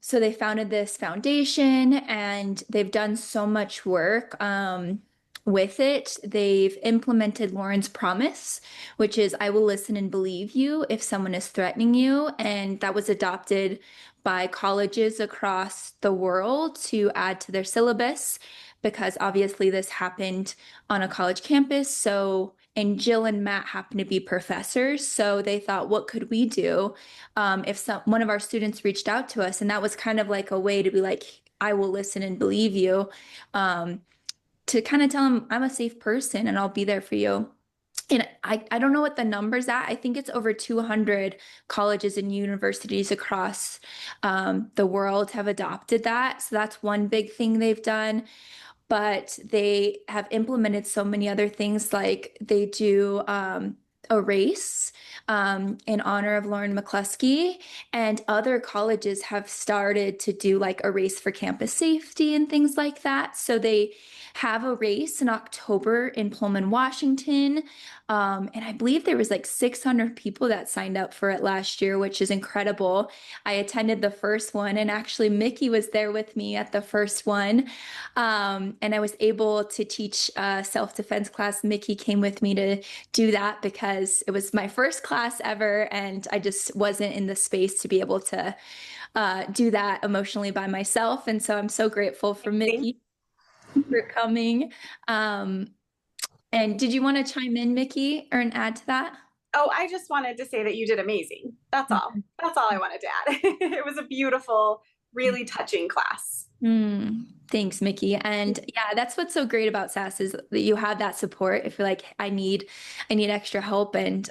Speaker 2: so they founded this foundation and they've done so much work with it. They've implemented Lauren's promise, which is I will listen and believe you if someone is threatening you. And that was adopted by colleges across the world to add to their syllabus because obviously this happened on a college campus. So, and Jill and Matt happen to be professors. So they thought, what could we do if one of our students reached out to us? And that was kind of like a way to be like, I will listen and believe you, to kind of tell them I'm a safe person and I'll be there for you. And I don't know what the number's at. I think it's over 200 colleges and universities across the world have adopted that. So that's one big thing they've done. But they have implemented so many other things, like they do a race in honor of Lauren McCluskey, and other colleges have started to do like a race for campus safety and things like that. So they have a race in October in Pullman, Washington. And I believe there was like 600 people that signed up for it last year, which is incredible. I attended the first one, and actually Micki was there with me at the first one. And I was able to teach a self-defense class. Micki came with me to do that because it was my first class ever, and I just wasn't in the space to be able to do that emotionally by myself. And so I'm so grateful for Micki for coming. And did you want to chime in, Micki, or add to that?
Speaker 4: Oh, I just wanted to say that you did amazing. That's all. That's all I wanted to add. It was a beautiful, really touching class.
Speaker 2: Thanks, Micki. And yeah, that's what's so great about SAS is that you have that support if you're like, I need extra help. And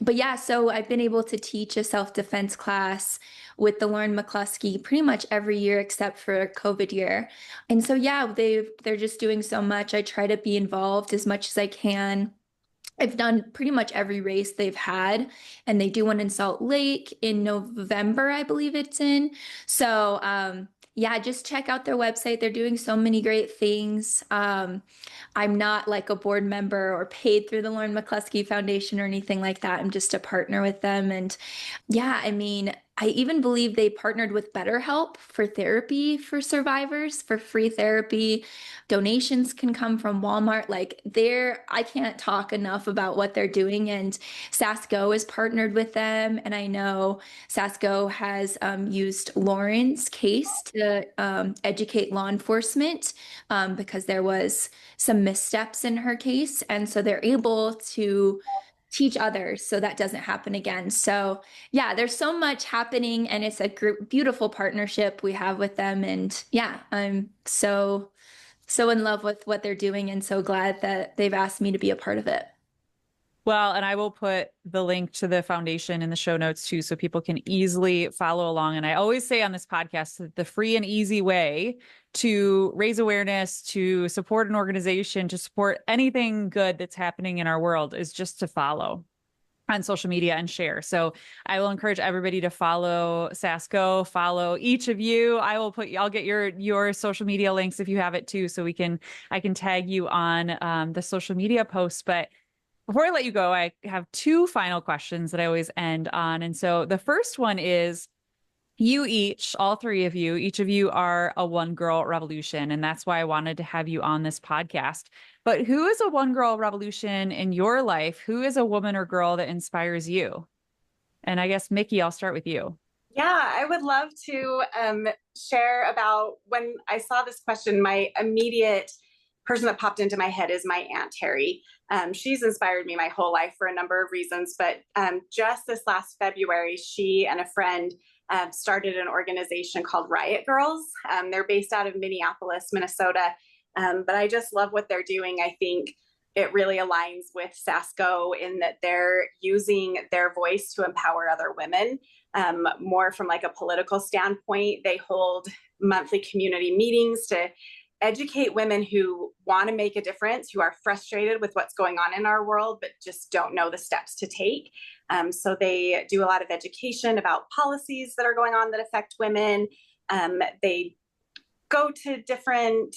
Speaker 2: but yeah, so I've been able to teach a self-defense class with the Lauren McCluskey pretty much every year except for COVID year. And so yeah, they're just doing so much. I try to be involved as much as I can. I've done pretty much every race they've had, and they do one in Salt Lake in November, I believe it's in. So yeah, just check out their website. They're doing so many great things. I'm not like a board member or paid through the Lauren McCluskey Foundation or anything like that. I'm just a partner with them. And yeah, I mean, I even believe they partnered with BetterHelp for therapy for survivors, for free therapy. Donations can come from Walmart. Like I can't talk enough about what they're doing. And SASSGO is partnered with them. And I know SASSGO has used Lauren's case to educate law enforcement because there was some missteps in her case. And so they're able to teach others so that doesn't happen again. So yeah, there's so much happening, and it's a beautiful partnership we have with them. And yeah, I'm so in love with what they're doing and so glad that they've asked me to be a part of it.
Speaker 1: Well, and I will put the link to the foundation in the show notes too, so people can easily follow along. And I always say on this podcast that the free and easy way to raise awareness, to support an organization, to support anything good that's happening in our world is just to follow on social media and share. So I will encourage everybody to follow SASSGO, follow each of you. I'll get your social media links if you have it too, so I can tag you on the social media posts. But before I let you go, I have two final questions that I always end on. And so the first one is, all three of you, each of you are a one girl revolution. And that's why I wanted to have you on this podcast. But who is a one girl revolution in your life? Who is a woman or girl that inspires you? And I guess, Micki, I'll start with you.
Speaker 4: Yeah, I would love to share about when I saw this question. My immediate person that popped into my head is my Aunt Terry. She's inspired me my whole life for a number of reasons, but just this last February, she and a friend started an organization called Riot Girls. They're based out of Minneapolis, Minnesota, but I just love what they're doing. I think it really aligns with SASSGO in that they're using their voice to empower other women. More from like a political standpoint, they hold monthly community meetings to educate women who want to make a difference, who are frustrated with what's going on in our world, but just don't know the steps to take. So they do a lot of education about policies that are going on that affect women. They go to different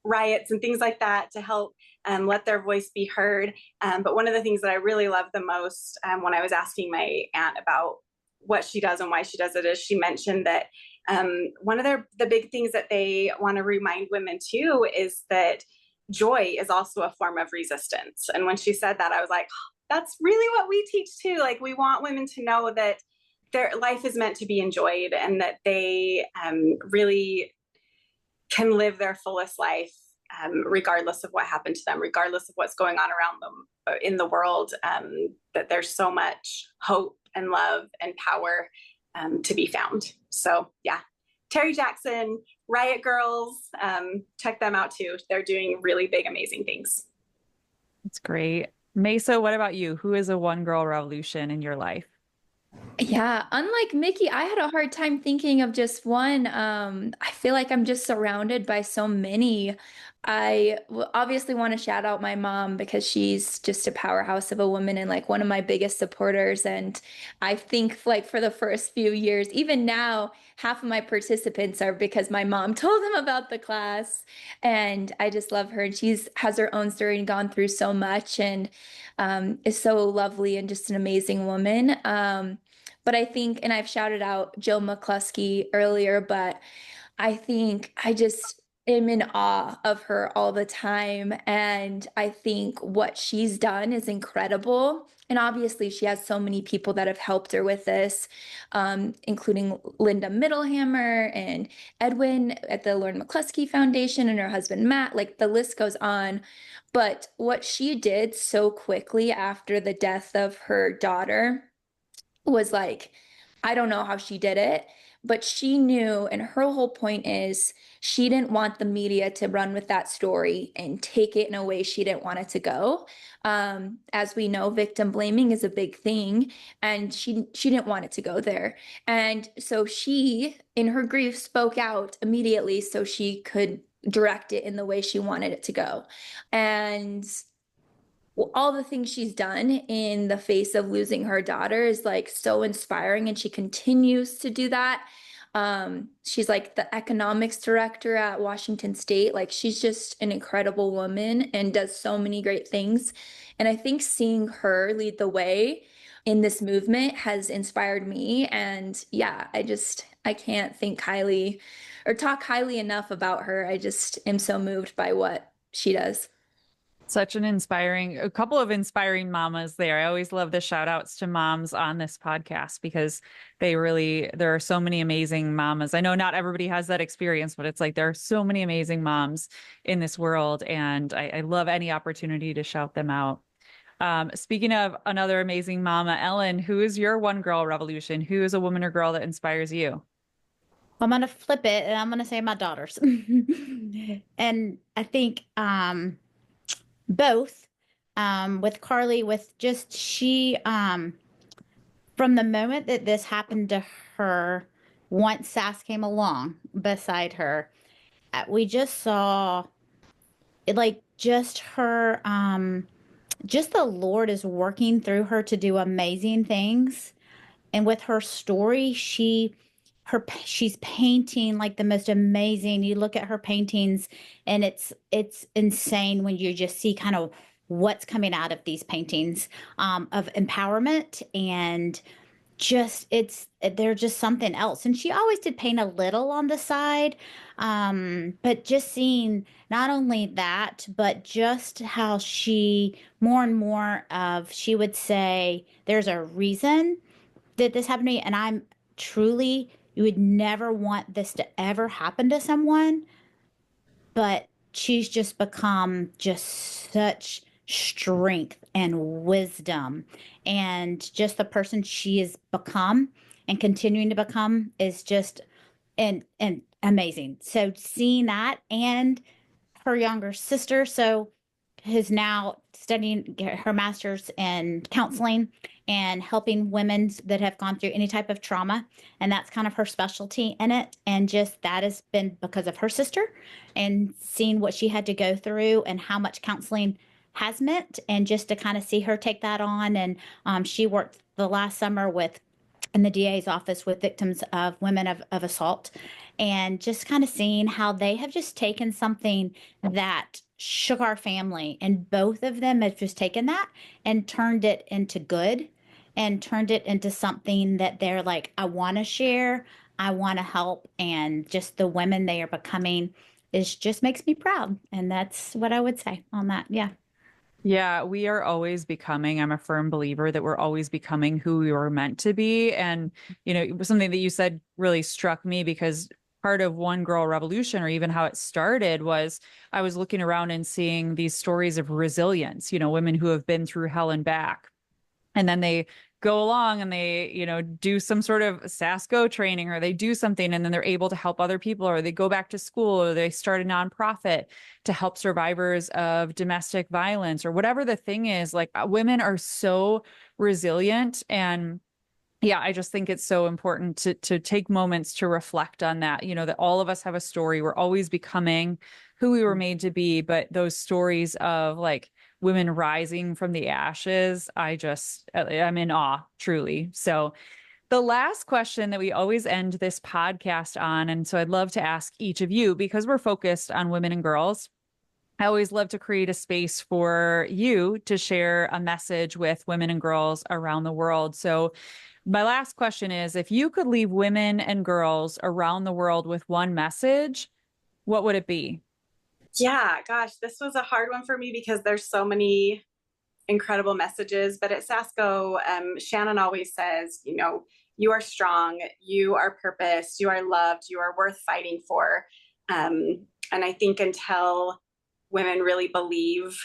Speaker 4: riots and things like that to help let their voice be heard. But one of the things that I really love the most when I was asking my aunt about what she does and why she does it is she mentioned that one of the big things that they want to remind women too is that joy is also a form of resistance. And when she said that, I was like, that's really what we teach too. Like, we want women to know that their life is meant to be enjoyed and that they really can live their fullest life, regardless of what happened to them, regardless of what's going on around them in the world, that there's so much hope and love and power to be found. So yeah, Terry Jackson, Riot Girls, check them out too. They're doing really big, amazing things.
Speaker 1: That's great. Mesa, what about you? Who is a one girl revolution in your life?
Speaker 2: Yeah, unlike Micki, I had a hard time thinking of just one. I feel like I'm just surrounded by so many. Obviously want to shout out my mom because she's just a powerhouse of a woman and like one of my biggest supporters. And I think like for the first few years, even now, half of my participants are because my mom told them about the class. And I just love her. And she's has her own story and gone through so much and is so lovely and just an amazing woman. But I think, and I've shouted out Jill McCluskey earlier, but I think I just am in awe of her all the time. And I think what she's done is incredible. And obviously, she has so many people that have helped her with this, including Linda Middlehammer and Edwin at the Lauren McCluskey Foundation and her husband, Matt. Like the list goes on. But what she did so quickly after the death of her daughter was like, I don't know how she did it, but she knew, and her whole point is she didn't want the media to run with that story and take it in a way she didn't want it to go. As we know, victim blaming is a big thing, and she didn't want it to go there. And so she, in her grief, spoke out immediately so she could direct it in the way she wanted it to go. And all the things she's done in the face of losing her daughter is like so inspiring, and she continues to do that. She's like the economics director at Washington State. Like she's just an incredible woman and does so many great things. And I think seeing her lead the way in this movement has inspired me. And yeah, I can't think highly or talk highly enough about her. I just am so moved by what she does.
Speaker 1: Such a couple of inspiring mamas there. I always love the shout outs to moms on this podcast because there are so many amazing mamas. I know not everybody has that experience, but it's like there are so many amazing moms in this world. And I love any opportunity to shout them out. Speaking of another amazing mama, Ellen, who is your one girl revolution? Who is a woman or girl that inspires you?
Speaker 3: I'm going to flip it and I'm going to say my daughters. And I think, both, with Carly, with just from the moment that this happened to her, once Sass came along beside her, we just saw it, like just her, just the Lord is working through her to do amazing things. And with her story, she's painting like the most amazing. You look at her paintings and it's insane when you just see kind of what's coming out of these paintings, of empowerment, and just they're just something else. And she always did paint a little on the side, but just seeing not only that, but just how she more and more of, she would say there's a reason that this happened to me, and I'm truly, you would never want this to ever happen to someone, but she's just become just such strength and wisdom, and just the person she has become and continuing to become is just and amazing. So seeing that, and her younger sister, so who's now studying her master's in counseling and helping women that have gone through any type of trauma. And that's kind of her specialty in it. And just that has been because of her sister, and seeing what she had to go through and how much counseling has meant. And just to kind of see her take that on. And she worked the last summer in the DA's office with victims of women of assault, and just kind of seeing how they have just taken something that shook our family, and both of them have just taken that and turned it into good. and turned it into something that they're like, I want to share, I want to help. And just the women they are becoming is just makes me proud. And that's what I would say on that. Yeah.
Speaker 1: Yeah, we are always becoming. I'm a firm believer that we're always becoming who we were meant to be. And, it was something that you said really struck me because part of One Girl Revolution, or even how it started, was I was looking around and seeing these stories of resilience, women who have been through hell and back. And then they go along and they, do some sort of SASSGO training, or they do something and then they're able to help other people, or they go back to school, or they start a nonprofit to help survivors of domestic violence, or whatever the thing is. Like, women are so resilient. And yeah, I just think it's so important to take moments to reflect on that, that all of us have a story. We're always becoming who we were made to be. But those stories of like women rising from the ashes, I'm in awe, truly. So the last question that we always end this podcast on, and so I'd love to ask each of you, because we're focused on women and girls, I always love to create a space for you to share a message with women and girls around the world. So my last question is, if you could leave women and girls around the world with one message, what would it be?
Speaker 4: Yeah, gosh, this was a hard one for me because there's so many incredible messages. But at SASSGO, Shannon always says, you are strong, you are purposed, you are loved, you are worth fighting for. And I think until women really believe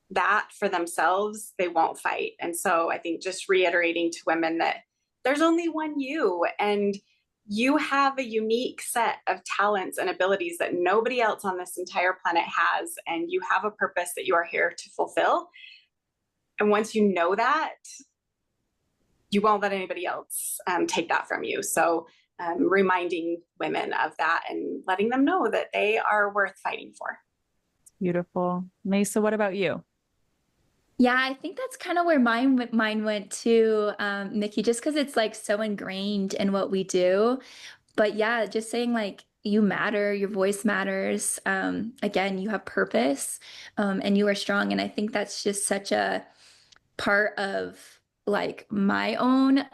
Speaker 4: that for themselves, they won't fight. And so I think just reiterating to women that there's only one you, and you have a unique set of talents and abilities that nobody else on this entire planet has. And you have a purpose that you are here to fulfill. And once you know that, you won't let anybody else take that from you. So reminding women of that and letting them know that they are worth fighting for.
Speaker 1: Beautiful. Mesa, what about you?
Speaker 2: Yeah, I think that's kind of where mine went to, Micki, just because it's like so ingrained in what we do. But yeah, just saying like you matter, your voice matters. Again, you have purpose, and you are strong. And I think that's just such a part of like my own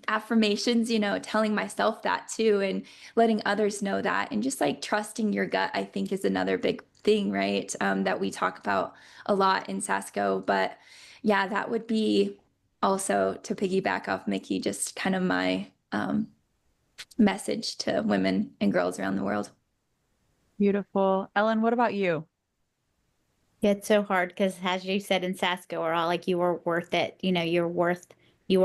Speaker 2: affirmations, telling myself that too, and letting others know that, and just like trusting your gut, I think is another big thing, right? That we talk about a lot in SASSGO. But yeah, that would be also, to piggyback off Micki, just kind of my message to women and girls around the world.
Speaker 1: Beautiful. Ellen, what about you?
Speaker 3: Yeah, it's so hard because, as you said in SASSGO, we're all like, you are worth it. You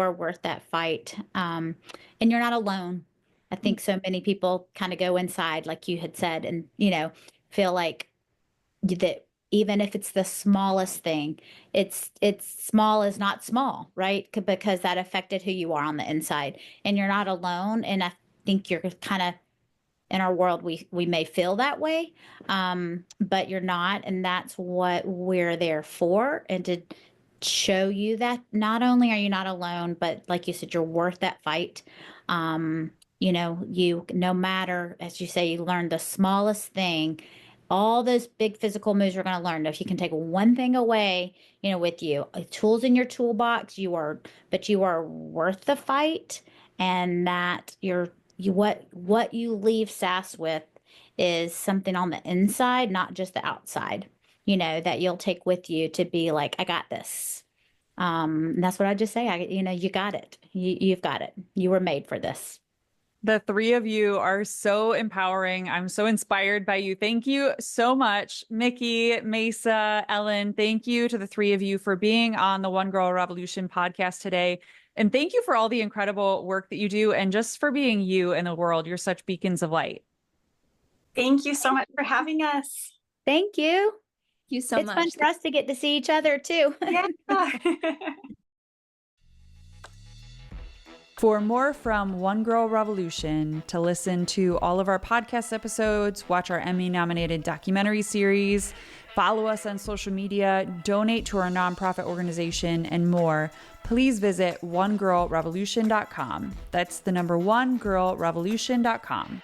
Speaker 3: are worth that fight. And you're not alone. I think so many people kind of go inside, like you had said, and, feel like that even if it's the smallest thing, it's small is not small, right? Because that affected who you are on the inside, and you're not alone. And I think you're kind of, in our world, we may feel that way, but you're not. And that's what we're there for, and to show you that not only are you not alone, but like you said, you're worth that fight. You, no matter, as you say, you learn the smallest thing, all those big physical moves you're going to learn. If you can take one thing away, with you, tools in your toolbox, you are worth the fight. And that what you leave SAS with is something on the inside, not just the outside, that you'll take with you to be like, I got this. That's what I just say. You got it. You've got it. You were made for this.
Speaker 1: The three of you are so empowering. I'm so inspired by you. Thank you so much, Micki, Mesa, Ellen. Thank you to the three of you for being on the One Girl Revolution podcast today. And thank you for all the incredible work that you do, and just for being you in the world. You're such beacons of light.
Speaker 4: Thank you so much for having us.
Speaker 3: Thank you.
Speaker 2: Thank you so
Speaker 3: It's
Speaker 2: much.
Speaker 3: fun for us to get to see each other too.
Speaker 4: Yeah.
Speaker 1: For more from One Girl Revolution, to listen to all of our podcast episodes, watch our Emmy-nominated documentary series, follow us on social media, donate to our nonprofit organization, and more, please visit onegirlrevolution.com. That's the number onegirlrevolution.com.